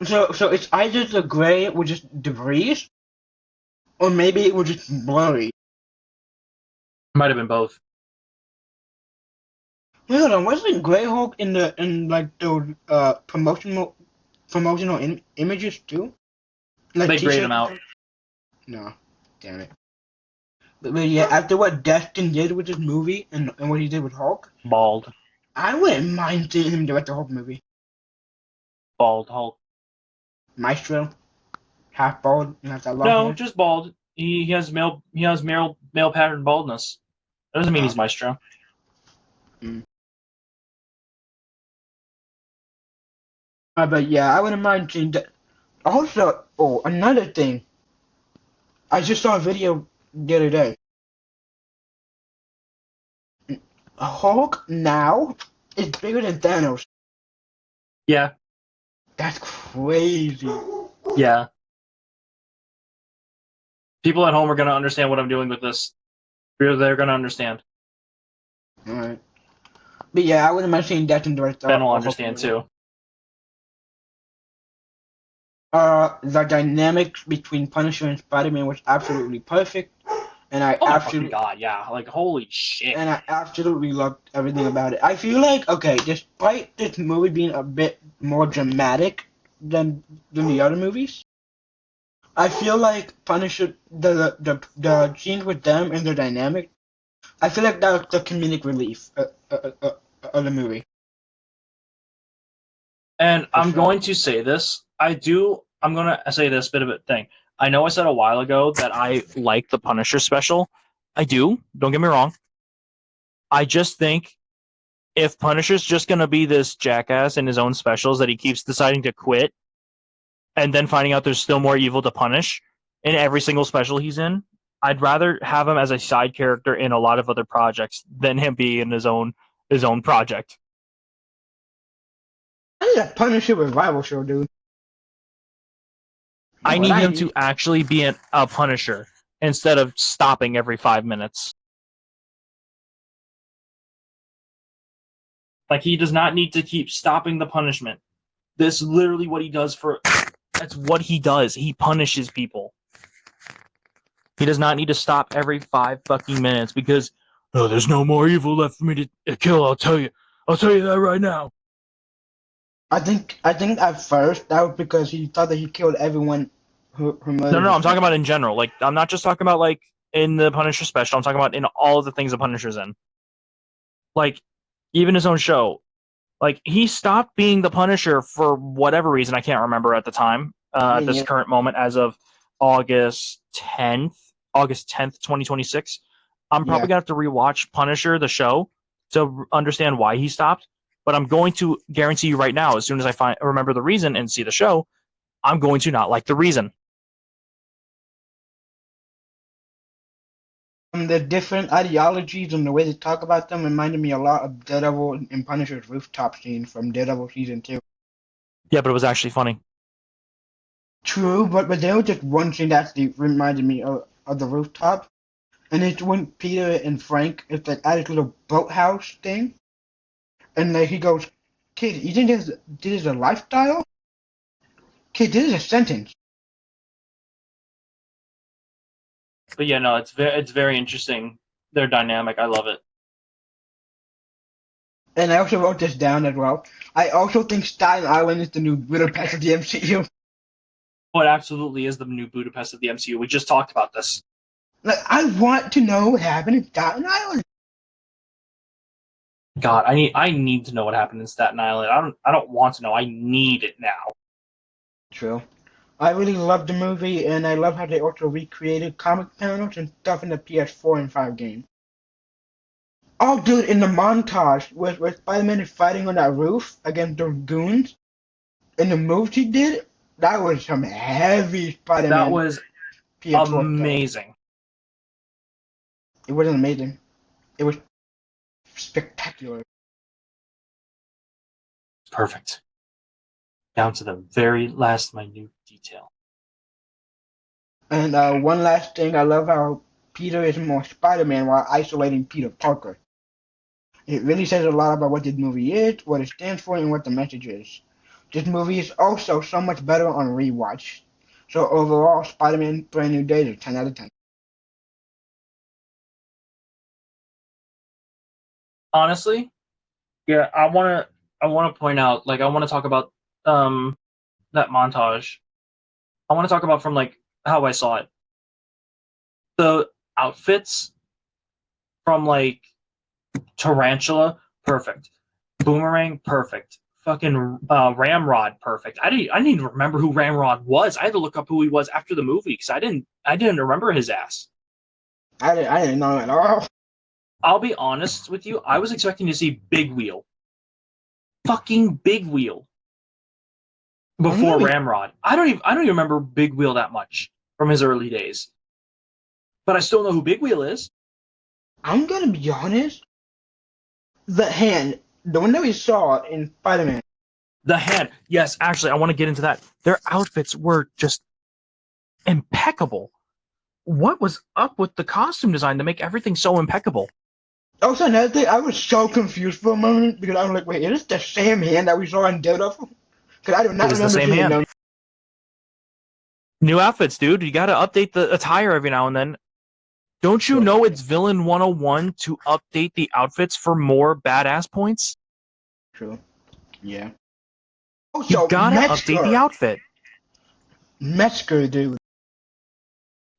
So it's either the gray was just debris, or maybe it was just blurry. Might have been both. Wait, hold on. Wasn't Grey Hulk in like those promotional images too? Like They grayed him T-shirts? out. No, damn it. But yeah, after what Destin did with his movie and what he did with Hulk, Bald. I wouldn't mind seeing him direct the Hulk movie. Bald Hulk. Maestro, half bald, and has that long No, hair. just bald. He has male pattern baldness. That doesn't mean Oh. he's Maestro. Mm. But yeah, I wouldn't mind seeing that. Also, oh, another thing. I just saw a video the other day. Hulk now is bigger than Thanos. Yeah. That's crazy. Yeah. People at home are gonna understand what I'm doing with this. They're gonna understand. Alright. But yeah, I wouldn't mind seeing that in direct Ben will Hulk understand movie. too. The dynamics between Punisher and Spider-Man was absolutely perfect, and Oh my fucking god, yeah. Like, holy shit. I absolutely loved everything about it. I feel like, okay, despite this movie being a bit more dramatic than the other movies, I feel like Punisher, the scenes with them and their dynamic, I feel like that was the comedic relief of the movie. And For I'm sure. going to say this. I'm going to say this bit of a thing. I know I said a while ago that I like the Punisher special. I do. Don't get me wrong. I just think if Punisher's just going to be this jackass in his own specials that he keeps deciding to quit and then finding out there's still more evil to punish in every single special he's in, I'd rather have him as a side character in a lot of other projects than him be in his own project. I need a Punisher revival show, dude. I need him to actually be a Punisher instead of stopping every 5 minutes. Like, he does not need to keep stopping the punishment. This is literally what he does that's what he does. He punishes people. He does not need to stop every 5 fucking minutes because, oh, there's no more evil left for me to kill, I'll tell you that right now. I think at first that was because he thought that he killed everyone who murdered. No, I'm talking about in general. Like, I'm not just talking about, like, in the Punisher special. I'm talking about in all of the things the Punisher's in. Like, even his own show. Like, he stopped being the Punisher for whatever reason. I can't remember at the time, at this current moment, as of August 10th, 2026. I'm probably going to have to rewatch Punisher, the show, to understand why he stopped. But I'm going to guarantee you right now, as soon as I remember the reason and see the show, I'm going to not like the reason. The different ideologies and the way they talk about them reminded me a lot of Daredevil and Punisher's rooftop scene from Daredevil season 2. Yeah, but it was actually funny. True, but there was just one scene that actually reminded me of the rooftop, and it's when Peter and Frank is like at his little boathouse thing, and like he goes, "Kid, you think this is a lifestyle? Kid, this is a sentence." But yeah, no, it's very interesting. Their dynamic, I love it. And I also wrote this down as well. I also think Staten Island is the new Budapest of the MCU. Well, it absolutely is the new Budapest of the MCU. We just talked about this. Like, I want to know what happened in Staten Island. God, I need to know what happened in Staten Island. I don't want to know. I need it now. True. I really loved the movie, and I love how they also recreated comic panels and stuff in the PS4 and 5 game. Oh, dude, in the montage where Spider-Man is fighting on that roof against those goons, in the moves he did, that was some heavy Spider-Man. That was PS4 amazing. Stuff. It wasn't amazing. It was spectacular. Perfect. Down to the very last minute detail. And one last thing, I love how Peter is more Spider-Man while isolating Peter Parker. It really says a lot about what this movie is, what it stands for, and what the message is. This movie is also so much better on rewatch. So overall, Spider-Man Brand New Day is a 10 out of 10. Honestly, yeah, I wanna point out, like, I wanna talk about that montage. I wanna talk about from like how I saw it. The outfits from like Tarantula, perfect. Boomerang, perfect. Fucking Ramrod, perfect. I didn't even remember who Ramrod was. I had to look up who he was after the movie because I didn't remember his ass. I didn't know at all. I'll be honest with you, I was expecting to see Big Wheel. Fucking Big Wheel I'm before gonna be Ramrod. I don't even remember Big Wheel that much from his early days. But I still know who Big Wheel is. I'm gonna be honest. The hand, the one that we saw in Spider-Man. The hand. Yes, actually, I want to get into that. Their outfits were just impeccable. What was up with the costume design to make everything so impeccable? Also, another thing, I was so confused for a moment because I was like, wait, is this the same hand that we saw in Daredevil? Because I do It not is the remember same seeing hand. them. New outfits, dude. You got to update the attire every now and then. Don't you know it's Villain 101 to update the outfits for more badass points? True. Yeah. You Also, gotta update the outfit. Metzger, dude.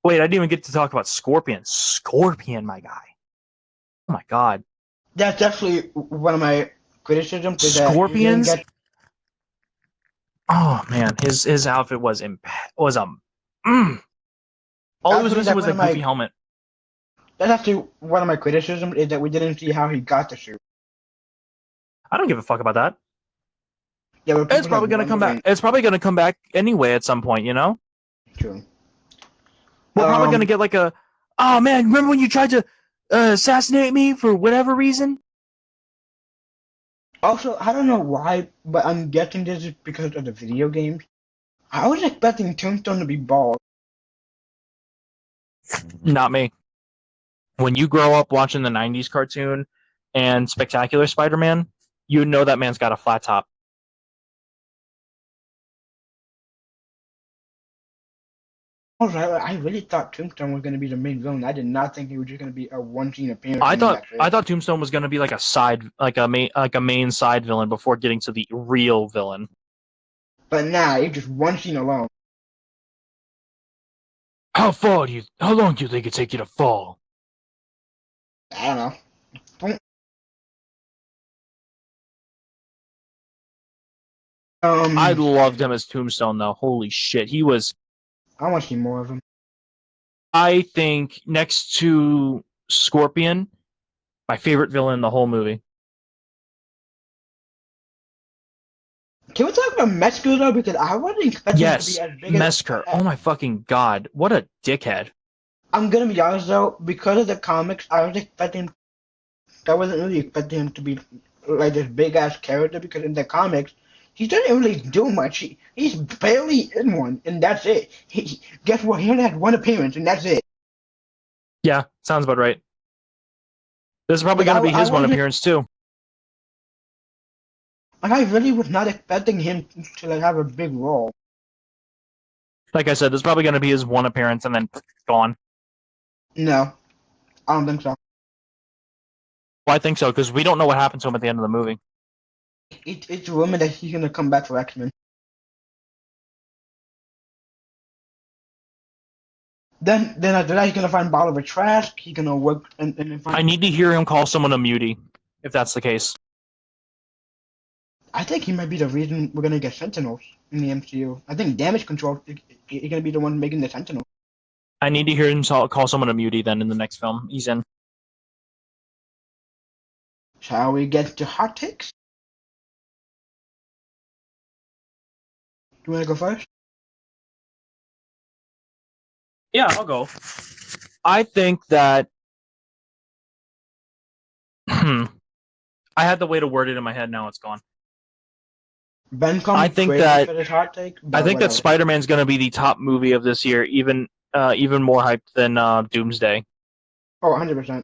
Wait, I didn't even get to talk about Scorpion. Scorpion, my guy. Oh my god. That's definitely one of my criticisms is that he didn't Scorpions. get. Oh man, his outfit was mm. All he was Actually, missing that's was one that of goofy my. helmet. That's actually one of my criticisms is that we didn't see how he got the suit. I don't give a fuck about that. Yeah, but It's people are probably gonna come back. wondering. It's probably gonna come back anyway at some point. You know, True. we're probably gonna Um. get like a. Oh man, remember when you tried to assassinate me for whatever reason? Also, I don't know why, but I'm guessing this is because of the video games. I was expecting Tombstone to be bald. Not me. When you grow up watching the '90s cartoon and Spectacular Spider-Man, you know that man's got a flat top. Also, I really thought Tombstone was going to be the main villain. I did not think he was just going to be a one-scene appearance I and then thought that's I it. thought Tombstone was gonna be like a side, like a main side villain before getting to the real villain. But nah, it's just one scene alone. How long do you think it take you to fall? I don't know. I Um, loved him as Tombstone though. Holy shit, he was. I want to see more of him. I think next to Scorpion, my favorite villain in the whole movie. Can we talk about Metzger though? Because I wasn't expecting him to be Yes, as big as. Mesker. Oh my fucking god, what a dickhead. I'm gonna be honest though, because of the comics, I was expecting. I wasn't really expecting him to be like this big ass character because in the comics, he doesn't really do much. He's barely in one, and that's it. Guess what? He only had one appearance, and that's it. Yeah, sounds about right. This is probably Like gonna be I his one wasn't. appearance too. Like I really was not expecting him to like have a big role. Like I said, this is probably gonna be his one appearance and then gone. No, I don't think so. Well, I think so because we don't know what happened to him at the end of the movie. It's rumored that he's gonna come back for X-Men. Then after that, he's gonna find Bolivar Trask. He's gonna work and find. I need to hear him call someone a mutie, if that's the case. I think he might be the reason we're gonna get Sentinels in the MCU. I think Damage Control is gonna be the one making the Sentinels. I need to hear him call someone a mutie then in the next film he's in. Shall we get to hot takes? Do you wanna go first? Yeah, I'll go. I think that. I had the way to word it in my head. Now it's gone. Ben called I me think crazy that for this hot take, I but think that whatever. Spider-Man's going to be the top movie of this year, even more hyped than Doomsday. Oh, 100%.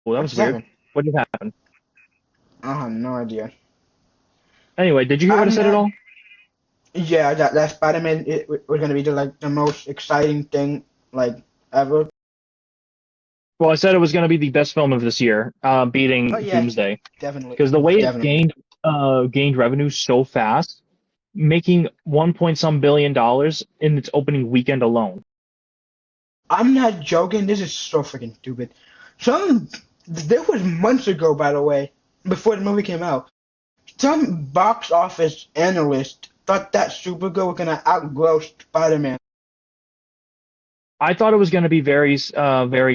Well, that What's was weird. that? What did happen? I have no idea. Anyway, did you hear what I I'm said at not. all? Yeah, that Spider-Man was gonna be the most exciting thing like ever. Well, I said it was going to be the best film of this year, Oh beating yeah, Doomsday, definitely, because the way it definitely. gained revenue so fast, making one point some billion dollars in its opening weekend alone. I'm not joking. This is so freaking stupid. Some There was months ago, by the way, before the movie came out. Some box office analyst thought that Supergirl was gonna outgross Spider-Man. I thought it was going to be very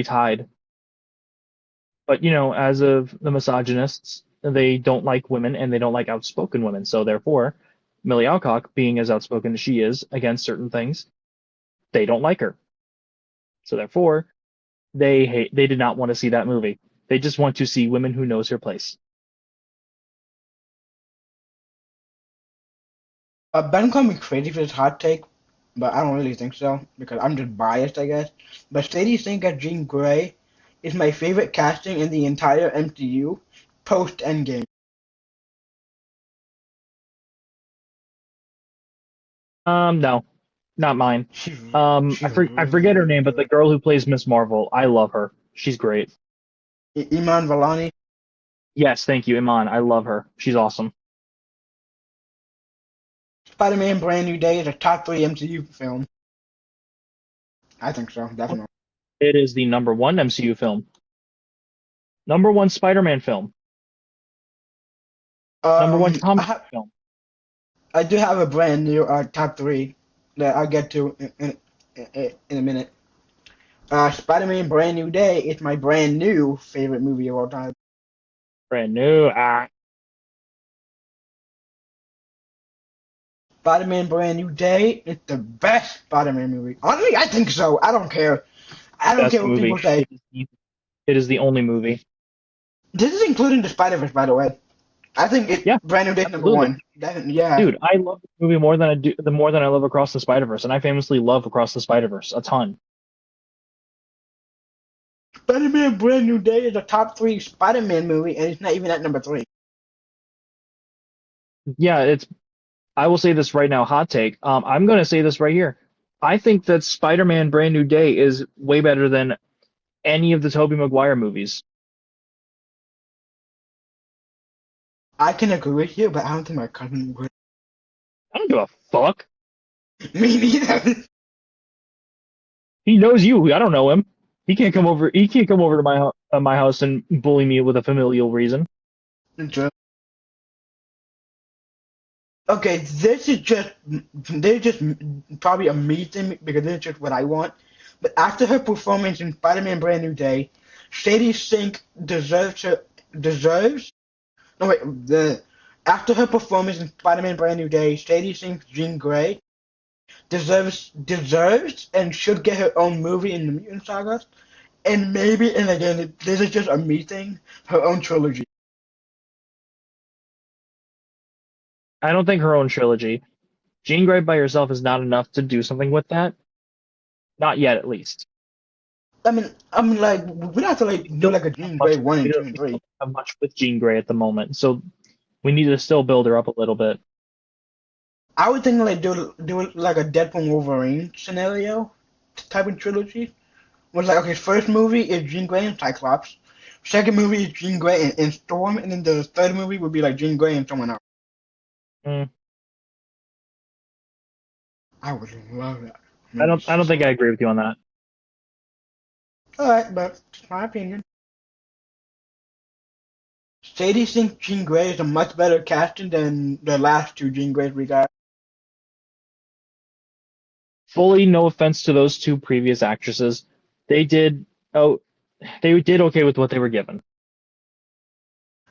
tied, but as of the misogynists, they don't like women and they don't like outspoken women. So therefore, Millie Alcock, being as outspoken as she is against certain things, they don't like her. So therefore, they did not want to see that movie. They just want to see women who knows her place. Ben called me crazy for this hot take, but I don't really think so because I'm just biased, I guess. But Sadie Sink as Jean Grey is my favorite casting in the entire MCU post Endgame. No, not mine. She's I forget her really name, but the good. girl who plays Miss Marvel, I love her. She's great. Iman Vellani. Yes, thank you, Iman. I love her. She's awesome. Spider-Man: Brand New Day is a top three MCU film. I think so, definitely. It is the number one MCU film, number one Spider-Man film, number one comic film. I do have a brand new top three that I'll get to in a minute. Spider-Man: Brand New Day is my brand new favorite movie of all time. Brand new. Spider-Man: Brand New Day is the best Spider-Man movie. Honestly, I think so. I don't care. I don't Best care what movie. people say. It is the only movie. This is including the Spider-Verse, by the way. I think Yeah, Brand New Day is number absolutely. one. Yeah. Dude, I love this movie more than I love Across the Spider-Verse, and I famously love Across the Spider-Verse a ton. Spider-Man: Brand New Day is a top three Spider-Man movie, and it's not even at number three. Yeah, I will say this right now, hot take. I'm going to say this right here. I think that Spider-Man Brand New Day is way better than any of the Tobey Maguire movies. I can agree with you, but I don't think my cousin would. I don't give a fuck. Me neither. He knows you. I don't know him. He can't come over. He can't come over to my house and bully me with a familial reason. Okay, this is just probably a me thing because this is just what I want. But after her performance in Spider-Man: Brand New Day, Sadie Sink deserves. No wait, the after her performance in Spider-Man: Brand New Day, Sadie Sink Jean Grey deserves and should get her own movie in the Mutant Saga, and maybe and again this is just a me thing, her own trilogy. I don't think her own trilogy. Jean Grey by herself is not enough to do something with that. Not yet, at least. I mean, like we don't have to We like do still like a don't have Jean Grey much. one We and two don't, and we three. don't have much with Jean Grey at the moment, so we need to still build her up a little bit. I would think like do like a Deadpool Wolverine scenario type of trilogy. Was like okay, first movie is Jean Grey and Cyclops, second movie is Jean Grey and Storm, and then the third movie would be like Jean Grey and someone else. Mm, I would love that. I don't think I agree with you on that. Alright, but it's my opinion. Sadie thinks Jean Grey is a much better casting than the last two Jean Greys we got. Fully, no offense to those two previous actresses, they did oh they did okay with what they were given.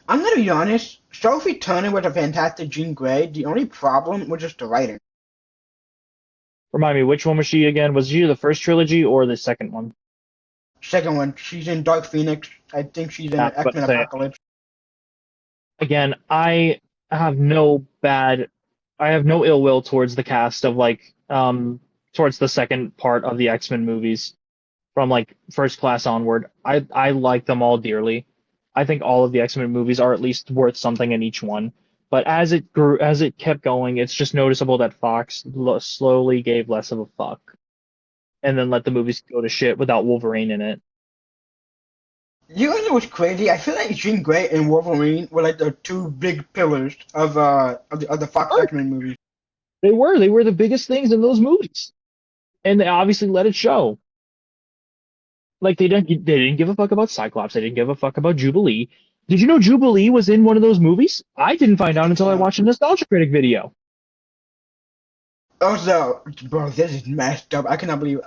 I'm gonna be honest, Sophie Turner was a fantastic Jean Grey. The only problem was just the writing. Remind me, which one was she again? Was she the first trilogy or the second one? Second one, she's in Dark Phoenix. I think she's in Yeah, I was about to X-Men say Apocalypse. again. Have no bad, I have no ill will towards the cast of towards the second part of the X Men movies from like First Class onward. I like them all dearly. I think all of the X Men movies are at least worth something in each one. But as it kept going, it's just noticeable that Fox slowly gave less of a fuck, and then let the movies go to shit without Wolverine in it. You know what's crazy? I feel like Jean Grey and Wolverine were like the two big pillars of the Fox Sure, X-Men movies. they were the biggest things in those movies, and they obviously let it show. Like they didn't give a fuck about Cyclops. They didn't give a fuck about Jubilee. Did you know Jubilee was in one of those movies? I didn't find out until I No. watched a Nostalgia Critic video. Also, bro, this is messed up. I cannot believe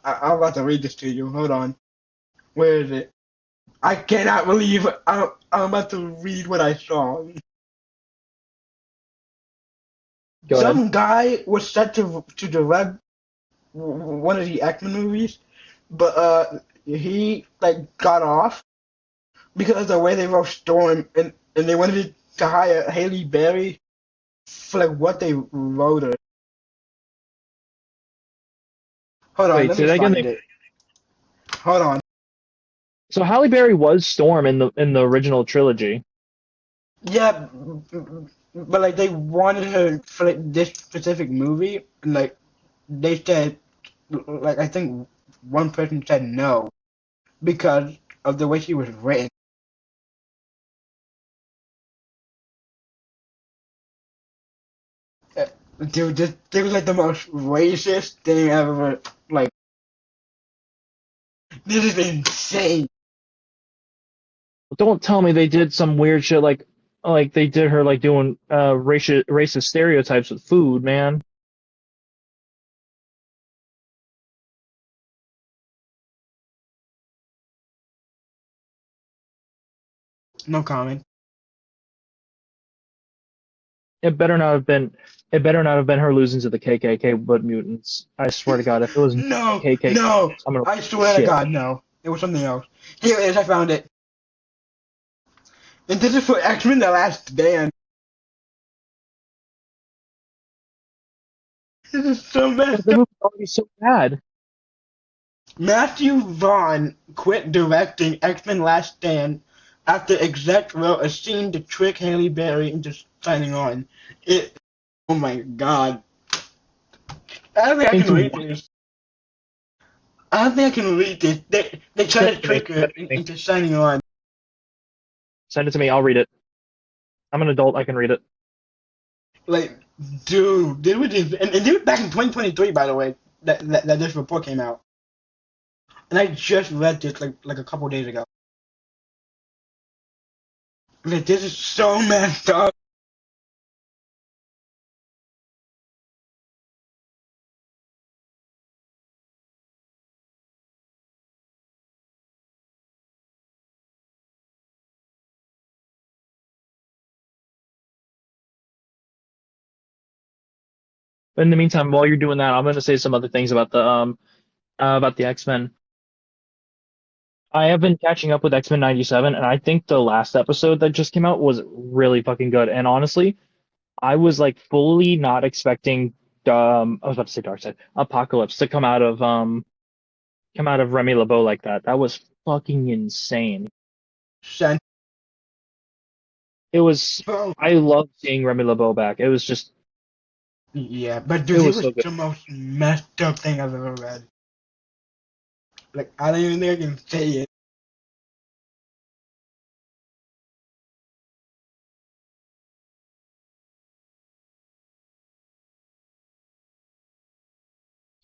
I'm about to read this to you. Hold on. Where is it? I cannot believe I'm about to read what I saw. Go ahead. Some guy was set to direct one of the X-Men movies, but he like got off because of the way they wrote Storm, and they wanted to hire Haley Berry for like what they wrote her. Hold on, Wait, let say me that again. find it. Hold on. So Halle Berry was Storm in the original trilogy. Yeah, but like they wanted her for like this specific movie, and like they said, like I think one person said no because of the way she was written. Uh, Dude, this was like the most racist thing I've ever like. This is insane. Don't tell me they did some weird shit like they did her like doing racist stereotypes with food, man. No comment. It better not have been. It better not have been her losing to the KKK but mutants. I swear to God, if it was No, KKK, no. I'm gonna I swear to shit. God, no. It was something else. Here it is. I found it. And this is for X-Men: The Last Stand. This is so But messed the up. movie's already so bad. Matthew Vaughn quit directing X-Men: Last Stand after exec wrote a scene to trick Halle Berry into signing on. It. Oh my God. I don't think I can Into read what? this. I don't think I can read this. They try Send to it to me. trick her Send it to me. into signing on. Send it to me. I'll read it. I'm an adult. I can read it. Like, dude, they were just, and this was back in 2023, by the way, that this report came out. And I just read this like a couple days ago. Like, this is so messed up. But in the meantime, while you're doing that, I'm going to say some other things about the X-Men. I have been catching up with X-Men 97, and I think the last episode that just came out was really fucking good. And honestly, I was like fully not expecting I was about to say Darkseid, Apocalypse to come out of Remy LeBeau like that. That was fucking insane. Sent, It was bro. I loved seeing Remy LeBeau back. It was just Yeah, but it dude, it was was so good. the most messed up thing I've ever read. Like, I don't even think I can say it.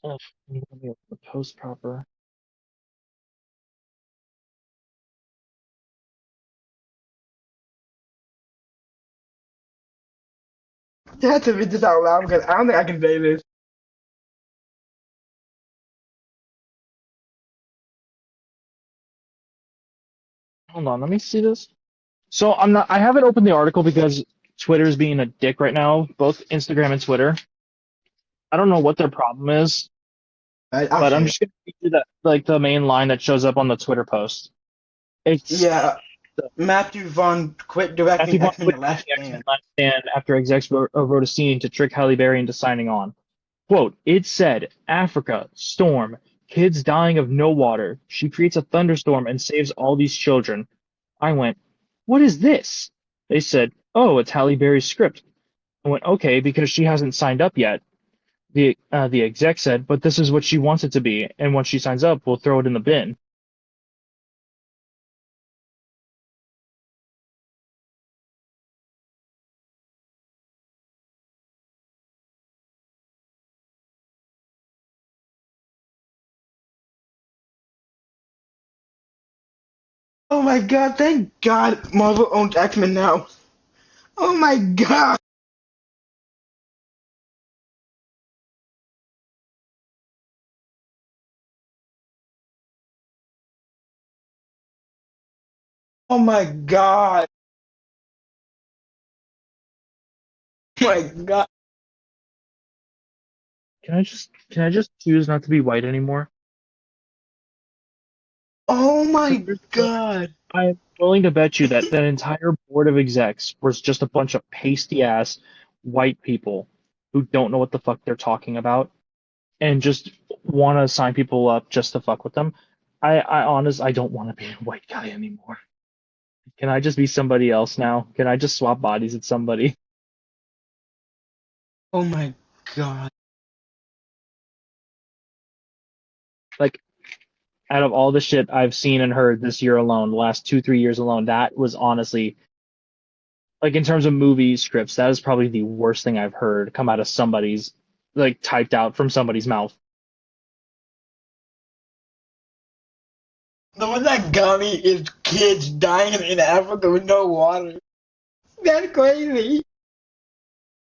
Oh, let me open the post proper. I had to read this out loud because I don't think I can say this. Hold on, let me see this. So I haven't opened the article because Twitter's being a dick right now, both Instagram and Twitter. I don't know what their problem is, I'll but I'm say it. just gonna read you that like the main line that shows up on the Twitter post. It's Yeah, Matthew Vaughn quit directing Matthew Vaughn X-Men: quit The Last directing X-Men Stand. Last Stand after execs wrote a scene to trick Halle Berry into signing on. Quote, it said, Africa, storm, kids dying of no water. She creates a thunderstorm and saves all these children. I went, what is this? They said, oh, it's Halle Berry's script. I went, okay, because she hasn't signed up yet. The exec said, but this is what she wants it to be, and once she signs up, we'll throw it in the bin. Oh my god, thank God Marvel owns X-Men now. Oh my god. Oh my god. Oh my god. Can I just choose not to be white anymore? Oh Because my god. I'm willing to bet you that that entire board of execs was just a bunch of pasty ass white people who don't know what the fuck they're talking about and just want to sign people up just to fuck with them. I don't want to be a white guy anymore. Can I just be somebody else now? Can I just swap bodies with somebody? Oh my god. Like, out of all the shit I've seen and heard this year alone, the last 2, 3 years alone, that was honestly, like, in terms of movie scripts, that is probably the worst thing I've heard come out of somebody's, like, typed out from somebody's mouth. The one that got me is kids dying in Africa with no water. That's crazy.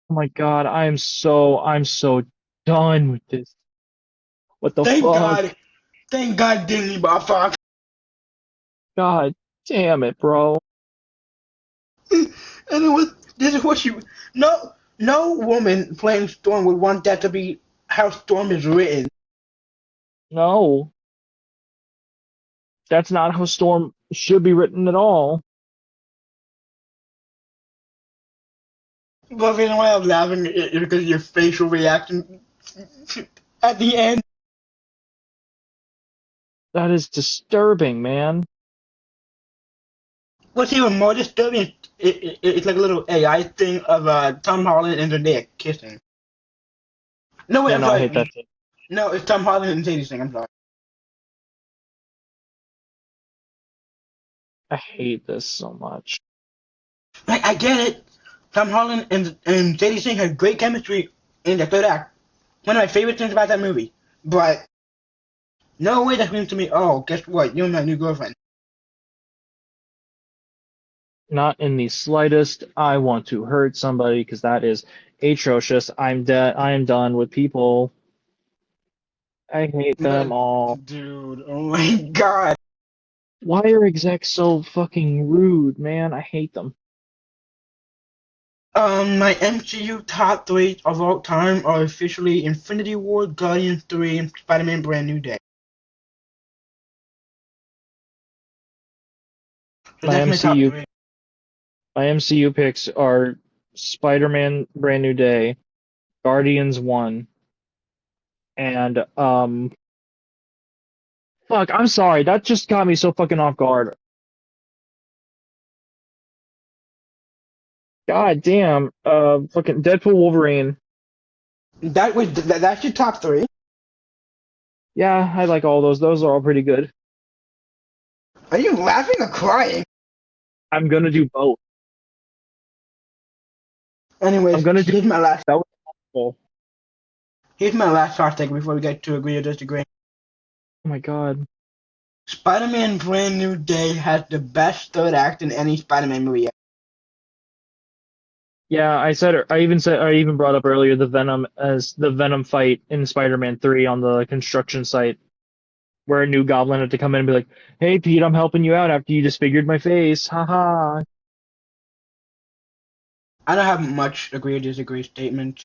Oh my god, I'm so done with this. What the Thank fuck? God. Thank God Disney bought Fox. God damn it, bro. And it was, this is what she, no woman playing Storm would want that to be how Storm is written. No, that's not how Storm should be written at all. But the reason why I'm laughing is because of your facial reaction at the end. That is disturbing, man. What's even more disturbing, it's like a little AI thing of Tom Holland and Zendaya kissing. No, wait, Yeah, I'm no, I hate that sorry. too. No, it's Tom Holland and Sadie Sink. I'm sorry. I hate this so much. Like, I get it. Tom Holland and Sadie Sink had great chemistry in the third act. One of my favorite things about that movie. But no way that means to me, oh, guess what? You're my new girlfriend. Not in the slightest. I want to hurt somebody because that is atrocious. I'm dead. I am done with people. I hate them But, all. dude, oh my god. Why are execs so fucking rude, man? I hate them. My MCU top three of all time are officially Infinity War, Guardians 3, and Spider-Man Brand New Day. So My that's my top MCU three. my MCU picks are Spider-Man Brand New Day, Guardians 1, and fuck, I'm sorry. That just got me so fucking off guard. God damn. Fucking Deadpool Wolverine. That's your top three. Yeah, I like all those. Those are all pretty good. Are you laughing or crying? I'm gonna do both. I'm Anyways, gonna do that was awful. here's my last hot take before we get to agree or disagree. Oh my god. Spider-Man Brand New Day has the best third act in any Spider-Man movie yet. Yeah, I even brought up earlier the Venom fight in Spider-Man 3 on the construction site where a new goblin had to come in and be like, "Hey Pete, I'm helping you out after you disfigured my face." Haha. I don't have much agree or disagree statements.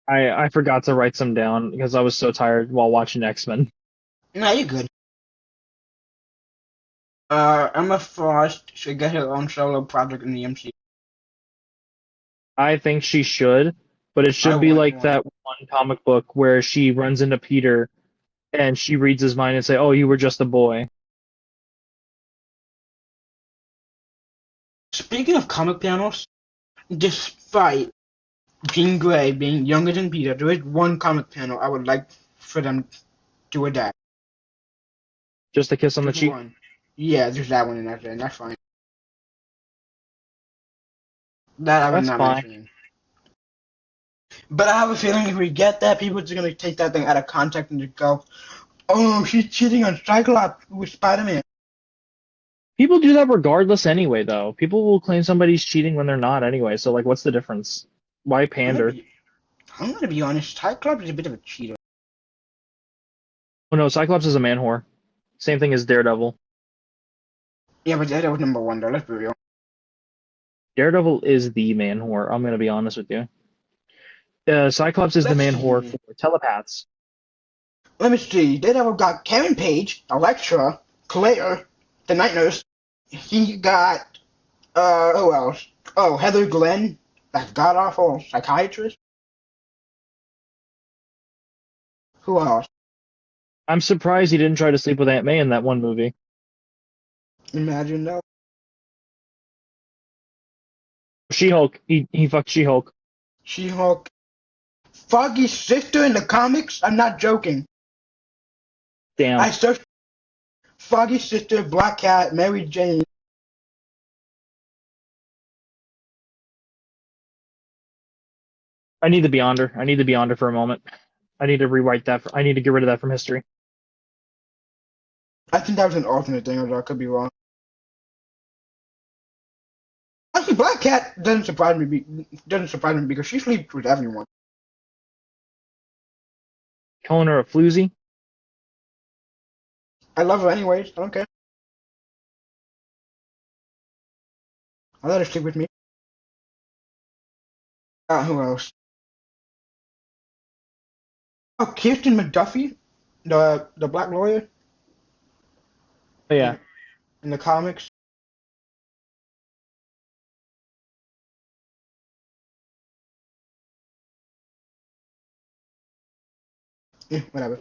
I forgot to write some down because I was so tired while watching X-Men. Nah, you're good. Emma Frost should get her own solo project in the MCU. I think she should, but it I should be want like one. that one comic book where she runs into Peter and she reads his mind and say, "Oh, you were just a boy." Speaking of comic panels, despite Jean Grey being younger than Peter, there is one comic panel I would like for them to adapt. Just a kiss on the Just cheek. one. Yeah, just that one and that's it, and that's fine. That I was That's not fine. mentioning. But I have a feeling if we get that, people are just gonna take that thing out of context and just go, "Oh, she's cheating on Cyclops with Spider-Man." People do that regardless anyway, though. People will claim somebody's cheating when they're not anyway. So, like, what's the difference? Why I'm gonna pander? be, I'm gonna be honest. Cyclops is a bit of a cheater. Oh no, Cyclops is a man whore. Same thing as Daredevil. Yeah, but that was number one though. Let's be real. Daredevil is the man whore. I'm gonna be honest with you. Cyclops is the Let's man whore see. for telepaths. Let me see. Daredevil got Karen Page, Elektra, Claire, the Night Nurse. He got who else? Oh, Heather Glenn, that god awful psychiatrist. Who else? I'm surprised he didn't try to sleep with Aunt May in that one movie. Imagine though. She-Hulk. He fucked She-Hulk. She-Hulk. Foggy's sister in the comics? I'm not joking. Damn. I searched Foggy's sister, Black Cat, Mary Jane. I need the Beyonder. I need the Beyonder for a moment. I need to rewrite that. I need to get rid of that from history. I think that was an alternate thing, or I could be wrong. Actually, Black Cat doesn't surprise me because she sleeps with everyone. Calling her a floozy. I love her anyways. I don't care. I let her sleep with me. Who else? Oh, Kirsten McDuffie, the black lawyer Oh, yeah. in, in the comics. Whatever.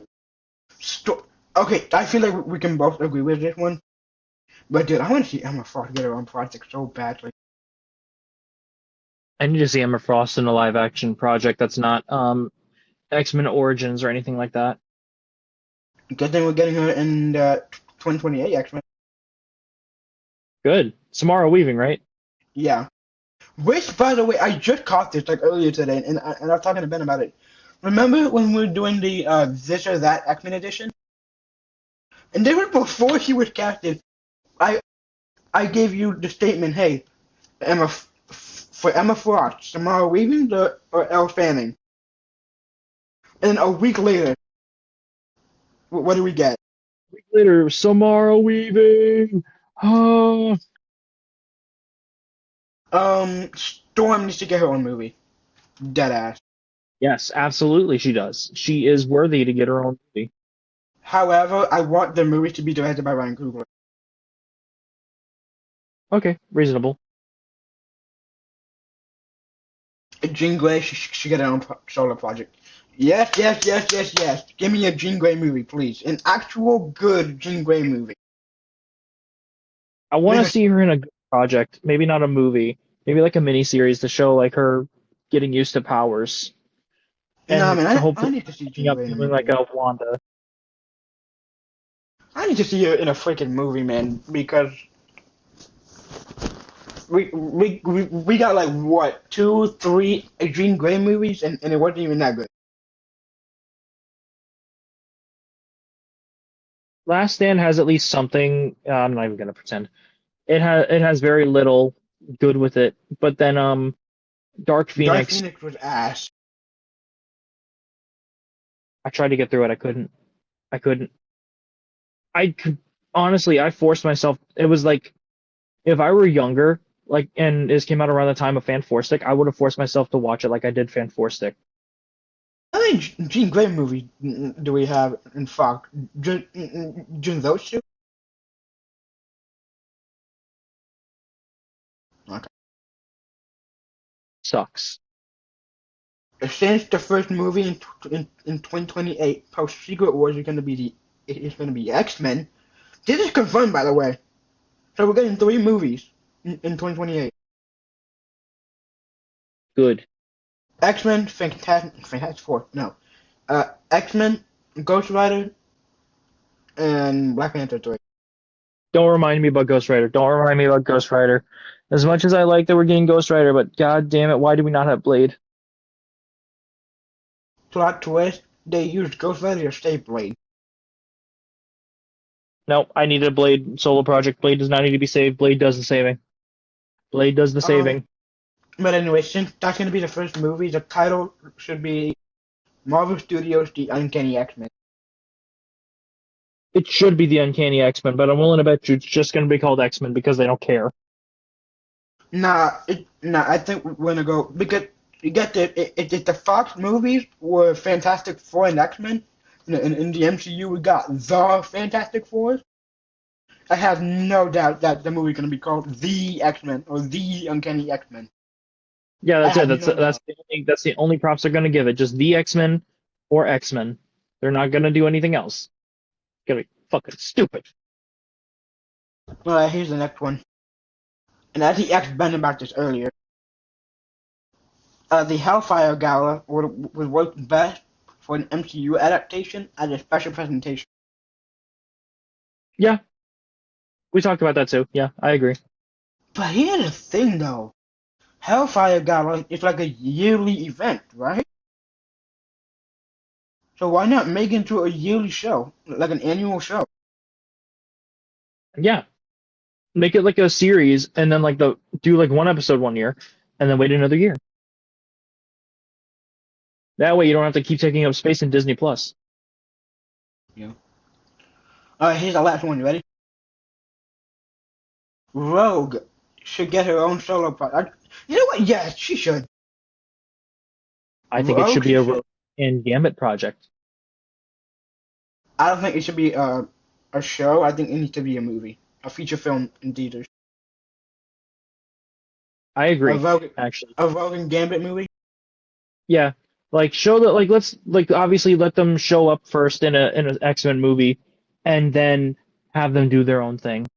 Okay, I feel like we can both agree with this one. But dude, I want to see Emma Frost get her own project so badly. I need to see Emma Frost in a live action project that's not X-Men Origins or anything like that. Good thing we're getting her in 2028 X-Men. Good. Samara Weaving, right? Yeah. Which, by the way, I just caught this like earlier today, and I was talking to Ben about it. Remember when we were doing the this or that X-Men edition? And then before she was casted, I I gave you the statement, hey, for Emma Frost, Samara Weaving, or Elle Fanning. And a week later, what do we get? A week later, Samara Weaving. Oh, Storm needs to get her own movie. Deadass. yes, absolutely, she does. She is worthy to get her own movie. However, I want the movie to be directed by Ryan Coogler. Okay, reasonable. Jean Grey should get her own solo project. Yes, yes, yes, yes, yes. Give me a Jean Grey movie, please. An actual good Jean Grey movie. I want to Because, see her in a good project, maybe not a movie, maybe like a mini series to show like her getting used to powers nah, and man, I hopefully need to see ending Jean up Grey in a feeling like movie. a Wanda. I need to see her in a freaking movie, man, because we got like what, two, three Jean Grey movies, and it wasn't even that good. Last Stand has at least something. I'm not even gonna pretend. It has very little good with it, but then Dark Dark Phoenix. Phoenix was ass. I tried to get through it. I couldn't. I couldn't. I could honestly. I forced myself. It was like if I were younger, like, and this came out around the time of Fan Four Stick, I would have forced myself to watch it like I did Fan Four Stick. How many Jean Grey movies do we have in Fox? Just those two? Okay. Sucks. Since the first movie in 2028, post Secret Wars is going to be X-Men. This is confirmed, by the way. So we're getting three movies in 2028. Good. X-Men, Fantastic Four, no. X-Men, Ghost Rider, and Black Panther 3. Don't remind me about Ghost Rider. Don't remind me about Ghost Rider. As much as I like that we're getting Ghost Rider, but god damn it, why do we not have Blade? Plot twist, they used Ghost Rider to save Blade. Nope, I needed a Blade solo project. Blade does not need to be saved. Blade does the saving. Blade does the Um, saving. but anyway, since that's gonna be the first movie, the title should be Marvel Studios' The Uncanny X-Men. It should be the Uncanny X-Men, but I'm willing to bet you it's just going to be called X-Men because they don't care. I think we're gonna go because you get the Fox movies were Fantastic Four and X-Men. In the MCU, we got the Fantastic Four. I have no doubt that the movie's gonna be called The X-Men or The Uncanny X-Men. Yeah, I that's it. have no doubt. That's the only props they're going to give it. Just the X-Men or X-Men. They're not going to do anything else. It's going to be fucking stupid. All right, here's the next one. And as he asked Ben about this earlier, the Hellfire Gala would work best for an MCU adaptation as a special presentation. Yeah, we talked about that too. Yeah, I agree. But here's the thing, though. Hellfire Gala is like a yearly event, right? So why not make it into a yearly show, like an annual show? Yeah, make it like a series, and then do like one episode one year, and then wait another year. That way, you don't have to keep taking up space in Disney Plus. Yeah. All right, here's the last one. You ready? Rogue should get her own solo project. You know what? Yes, she should. I think it should Rogue be a should. Rogue and Gambit project. I don't think it should be a show. I think it needs to be a movie, a feature film in theaters. I A agree, Rogue, actually. a Rogue and Gambit movie. Yeah, like show that let's obviously let them show up first in an X-Men movie, and then have them do their own thing.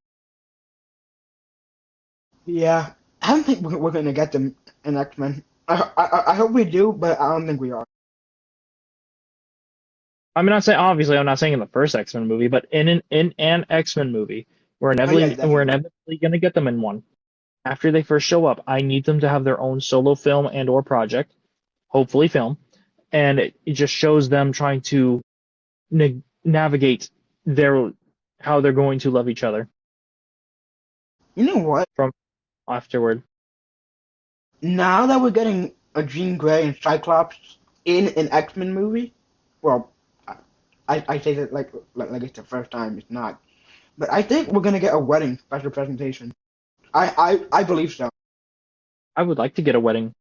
Yeah, I don't think we're gonna get them in X-Men. I hope we do, but I don't think we are. I'm not saying in the first X-Men movie, but in an X-Men movie, Oh yeah, we're definitely. inevitably gonna get them in one. After they first show up, I need them to have their own solo film and or project, hopefully film, and it just shows them trying to navigate their how they're going to love each other You know what? from afterward. Now that we're getting a Jean Grey and Cyclops in an X-Men movie, well, I say that like it's the first time. It's not, but I think we're gonna get a wedding special presentation. I believe so. I would like to get a wedding.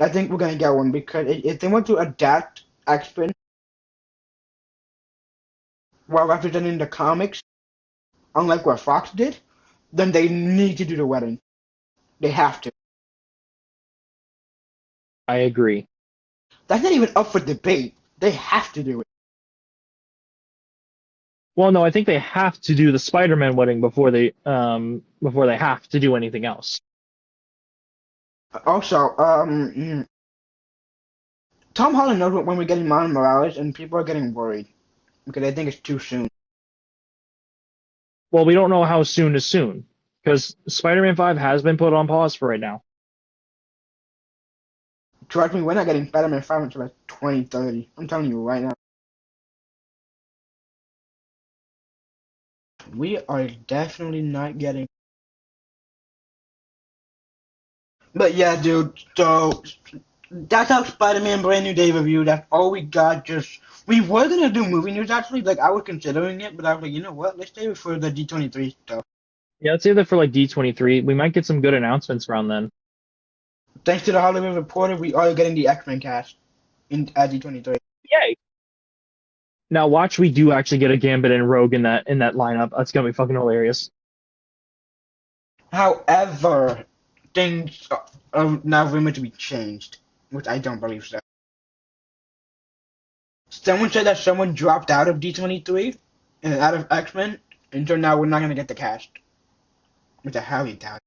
I think we're gonna get one because if they want to adapt X-Men while representing the comics, unlike what Fox did, then they need to do the wedding. They have to. I agree. That's not even up for debate. They have to do it. Well, no, I think they have to do the Spider-Man wedding before they have to do anything else. Also, Tom Holland knows when we're getting Miles Morales, and people are getting worried because they think it's too soon. Well, we don't know how soon is soon because Spider-Man 5 has been put on pause for right now. Trust me, we're not getting Spider-Man 5 until like 2030. I'm telling you right now. We are definitely not getting. But yeah, dude. So that's our Spider-Man Brand New Day review. That's all we got. Just we were gonna do movie news actually. Like I was considering it, but I was like, you know what? Let's save it for the D23 stuff. Yeah, let's save that for like D23. We might get some good announcements around then. Thanks to the Hollywood Reporter, we are getting the X-Men cast in at D23. Yay! Now watch, we do actually get a Gambit and Rogue in that lineup. That's gonna be fucking hilarious. However, things are now rumored to be changed, which I don't believe so. Someone said that someone dropped out of D23 and out of X-Men, and so now we're not gonna get the cast, which I highly doubt.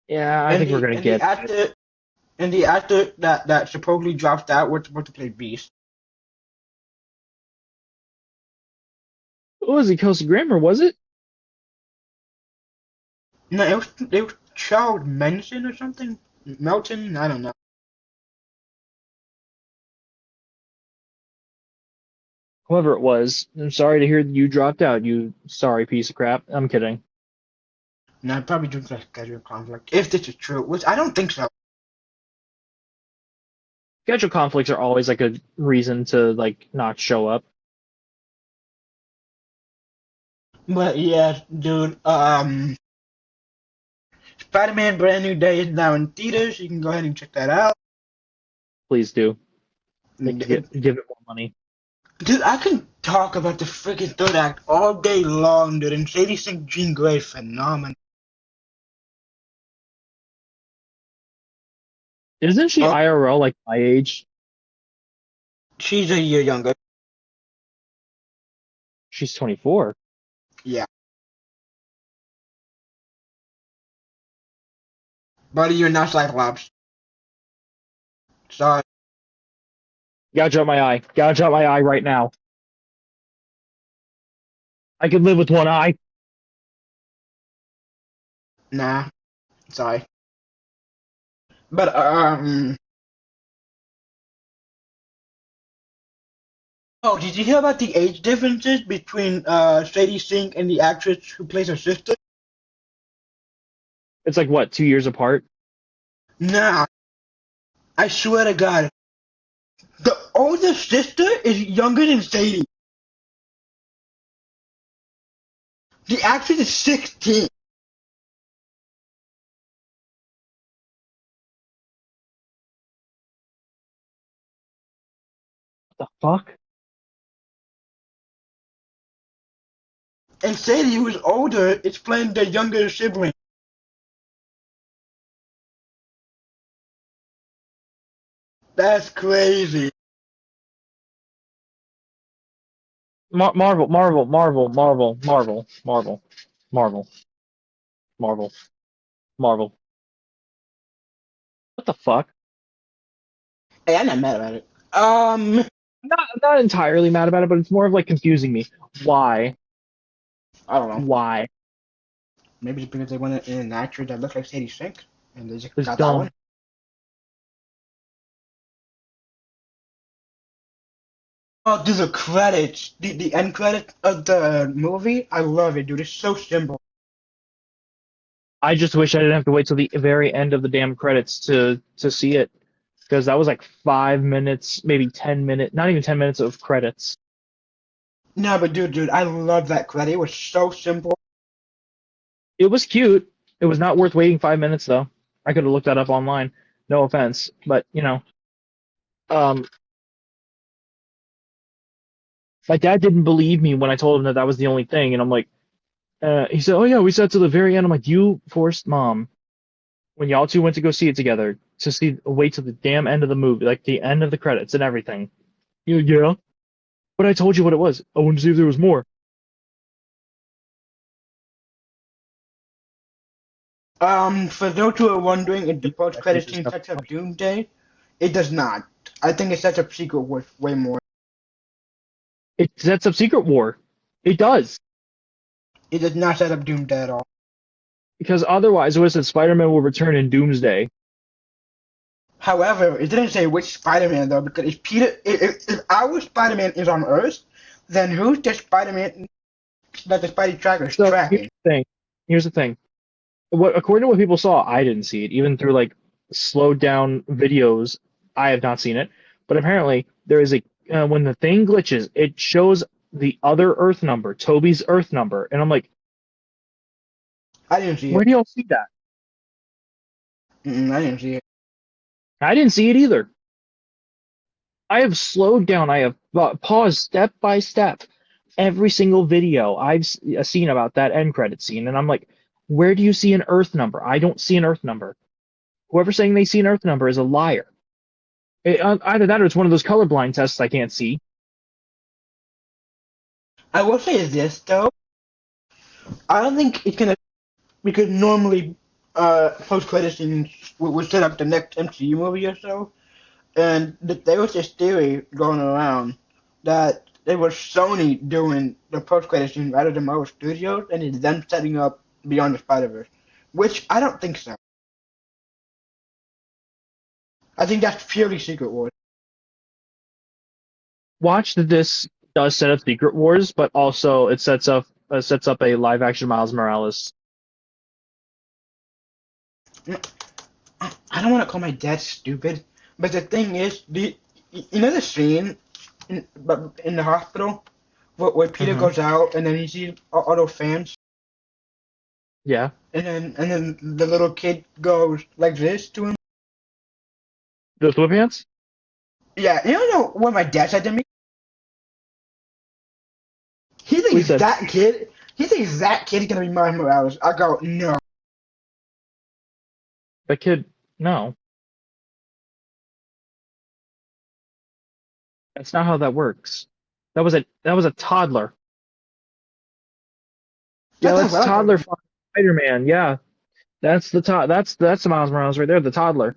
Yeah, I And think we're the gonna and the get. actor and the actor that supposedly dropped out was supposed to play Beast. What was it, Kelsey Grammer? Was it? No, it was Charles Manson or something. Melton, I don't know. whoever it was. I'm sorry to hear that you dropped out. You sorry piece of crap. I'm kidding. No, probably due to schedule conflict. If this is true, which I don't think so. Schedule conflicts are always like a reason to like not show up. But yeah, dude. Spider-Man Brand New Day is now in theaters. You can go ahead and check that out. Please do. Give it more money. Dude, I can talk about the freaking third act all day long, dude. And Sadie Sink Jean Grey is phenomenal. Isn't she Oh, IRL like my age? she's a year younger. She's 24. Yeah. Buddy, you're not Cyclops. Sorry. Gouge out my eye. Gouge out my eye right now. I could live with one eye. Nah. Sorry. But, oh, did you hear about the age differences between Sadie Sink and the actress who plays her sister? It's like what, 2 years apart? Nah. I swear to God. The older sister is younger than Sadie. The actress is 16. What the fuck? And Sadie, who is older, is playing the younger sibling. That's crazy. Marvel, Marvel, Marvel, Marvel, Marvel, Marvel, Marvel, Marvel, Marvel. What the fuck? Hey, I'm not mad about it. I'm not entirely mad about it, but it's more of like confusing me. Why? I don't know. Why? Maybe it's because they wanted an actor that looks like Sadie Sink, and they just It's got that dumb. one. Oh, dude, the credits, the end credits of the movie, I love it, dude. It's so simple. I just wish I didn't have to wait till the very end of the damn credits to see it, because that was like 5 minutes, maybe 10 minutes, not even 10 minutes of credits. No, but dude, I love that credit. It was so simple. It was cute. It was not worth waiting 5 minutes though. I could have looked that up online. No offense, but um, my dad didn't believe me when I told him that that was the only thing, and I'm like, he said, "Oh yeah, we sat to the very end." I'm like, "You forced mom when y'all two went to go see it together to wait till the damn end of the movie, like the end of the credits and everything." Yeah, but I told you what it was. I wanted to see if there was more. For those who are wondering if the post-credit Pieces scene of sets up Doomsday, it does not. I think it sets up Secret Wars way more. It sets up Secret War. It does. It does not set up Doomsday at all. Because otherwise it would have said Spider-Man will return in Doomsday. However, it didn't say which Spider-Man though, because if our Spider-Man is on Earth, then who's the Spider-Man that the Spidey tracker is So here's tracking? the thing. Here's the thing. What according to what people saw, I didn't see it. Even through like slowed down videos, I have not seen it. But apparently there is a when the thing glitches, it shows the other Earth number, Toby's Earth number, and I'm like, I didn't see where it. do y'all see that? I didn't see it. I didn't see it either. I have slowed down. I have paused step by step every single video I've seen about that end credit scene, and I'm like, where do you see an Earth number? I don't see an Earth number. Whoever's saying they see an Earth number is a liar. Either that or it's one of those colorblind tests I can't see. I will say this though. I don't think it's gonna because normally post-credit scenes would set up the next MCU movie or so, and there was this theory going around that it was Sony doing the post-credit scene rather than Marvel Studios, and it's them setting up Beyond the Spider-Verse, which I don't think so. I think that's purely Secret Wars. Watch this does set up Secret Wars, but also it sets up a live action Miles Morales. I don't want to call my dad stupid, but the thing is, you know the scene in the hospital where Peter Mm-hmm. goes out and then he sees all those fans, Yeah. and then the little kid goes like this to him. The sweatpants? Yeah, you don't know what my dad said to me. He We thinks said that kid. He thinks that kid's gonna be Miles Morales. I go, no. the kid. No, that's not how that works. That was a toddler. Yeah, That's not that's what I toddler thought. fucking Spider-Man. Yeah, that's the Miles Morales right there, the toddler.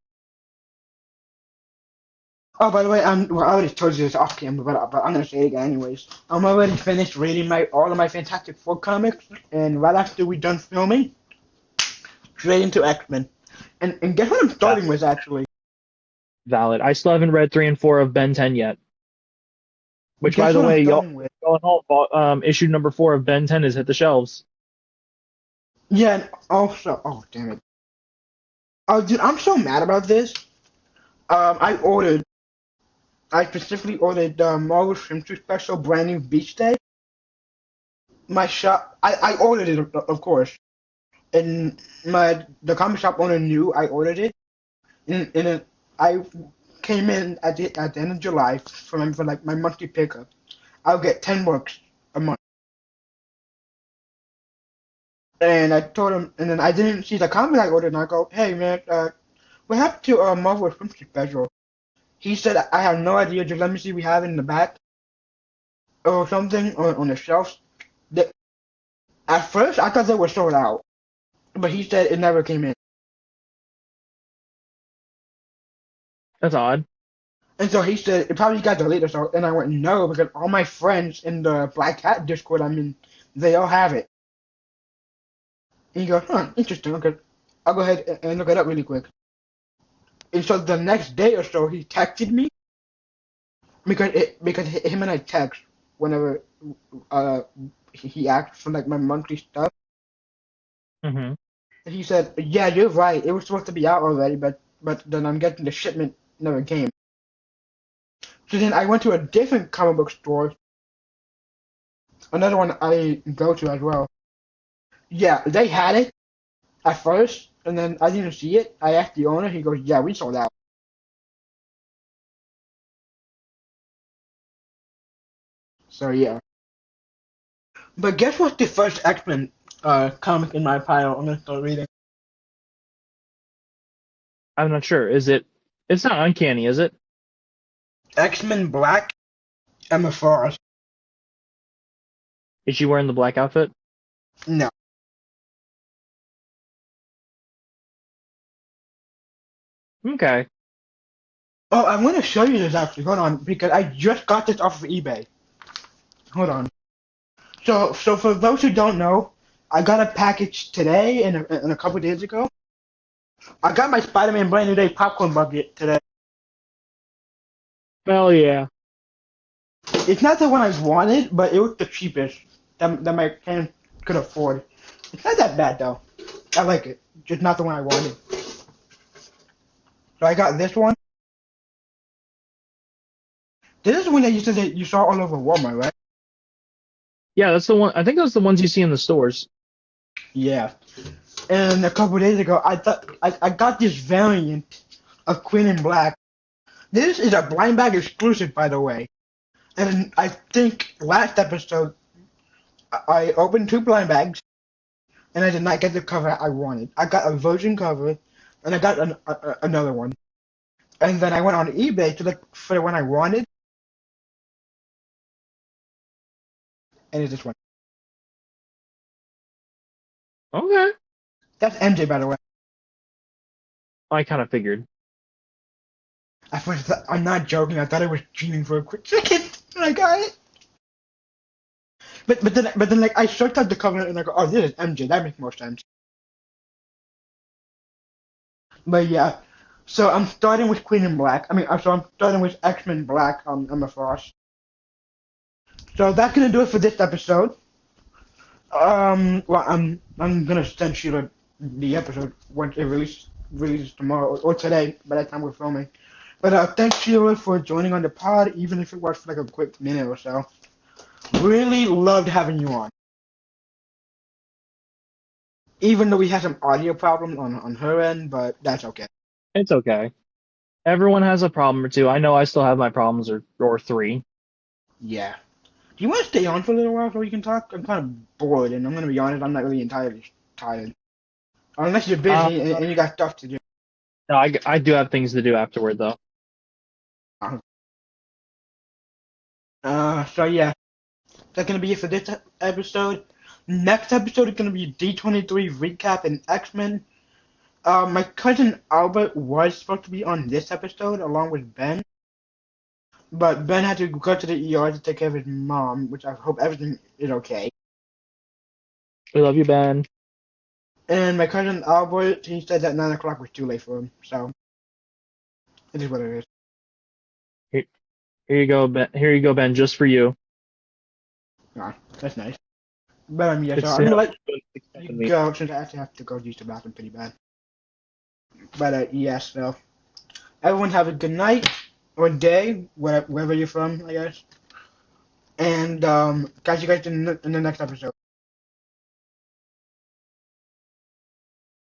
Oh, by the way, well, I already told you this off camera, but I'm gonna say it again anyways. I'm already finished reading all of my Fantastic Four comics, and right after we're done filming, straight into X-Men. And guess what I'm starting with actually? Valid. I still haven't read 3 and 4 of Ben 10 yet. Which, by Guess the what I'm way, y'all starting with? going home. Issue number 4 of Ben 10 has hit the shelves. Yeah, and also, oh damn it. Oh, dude, I'm so mad about this. I ordered. I specifically ordered the Marvel Shrimp Special brand new beach day. My shop, I ordered it, of course, and the comic shop owner knew I ordered it, and I came in at the end of July for like my monthly pickup. I'll get $10 a month, and I told him, and then I didn't see the comic I ordered, and I go, hey man, what happened to Marvel Shrimp Special? He said, I have no idea. Just let me see. We have it in the back or something on the shelves. The, at first, I thought they were sold out, but he said it never came in. That's odd. And so he said it probably got deleted. So, and I went no because all my friends in the Black Hat Discord I'm in, they all have it. And he goes, huh, interesting. Okay, I'll go ahead and look it up really quick. And so the next day or so, he texted me because him and I text whenever uh he asked for like my monthly stuff. Hmm. And he said, yeah, you're right. It was supposed to be out already, but then I'm getting the shipment never came. So then I went to a different comic book store, another one I go to as well. Yeah, they had it at first, and then I didn't see it. I asked the owner. He goes, "Yeah, we sold out." So yeah. But guess what's the first X-Men comic in my pile? I'm gonna start reading. I'm not sure. Is it? It's not uncanny, is it? X-Men Black, Emma Frost. Is she wearing the black outfit? No. Okay. Oh, I'm gonna show you this actually. Hold on, because I just got this off of eBay. Hold on. So for those who don't know, I got a package today and a couple days ago. I got my Spider-Man Brand New Day popcorn bucket today. Hell yeah. It's not the one I wanted, but it was the cheapest that my parents could afford. It's not that bad though. I like it. Just not the one I wanted. So I got this one. This is the one that you said that you saw all over Walmart, right? Yeah, that's the one. I think those are the ones you see in the stores. Yeah. And a couple days ago, I got this variant of Queen in Black. This is a blind bag exclusive, by the way. And I think last episode I opened 2 blind bags, and I did not get the cover I wanted. I got a virgin cover, and I got another one. And then I went on eBay to look for the one I wanted, and it's this one. Okay. That's MJ, by the way. I kind of figured. I first thought, I'm not joking. I thought I was dreaming for a quick second, and I got it. But then like I searched out the cover and I go, oh, this is MJ. That makes more sense. But yeah, so I'm starting with Queen in Black. I mean, so I'm starting with X-Men Black on Emma Frost. So that's gonna do it for this episode. Well, I'm gonna send Sheila the episode once it releases tomorrow or today by the time we're filming. But thanks Sheila for joining on the pod, even if it was for like a quick minute or so. Really loved having you on. Even though we had some audio problems on her end, but that's okay. It's okay. Everyone has a problem or two. I know I still have my problems or three. Yeah. Do you want to stay on for a little while so we can talk? I'm kind of bored, and I'm gonna be honest, I'm not really entirely tired. Unless you're busy and you got stuff to do. No, I do have things to do afterward though. So yeah, that's gonna be it for this episode. Next episode is gonna be D23 recap and X-Men. My cousin Albert was supposed to be on this episode along with Ben, but Ben had to go to the ER to take care of his mom, which I hope everything is okay. We love you, Ben. And my cousin Albert, he said that 9 o'clock was too late for him, so it is what it is. Here you go, Ben. Here you go, Ben. Just for you. Ah, that's nice. But yeah, so It's, I'm gonna let you you go since I actually have to go use the bathroom pretty bad. But yes, so everyone have a good night or day, wherever you're from, I guess. And catch you guys in the next episode.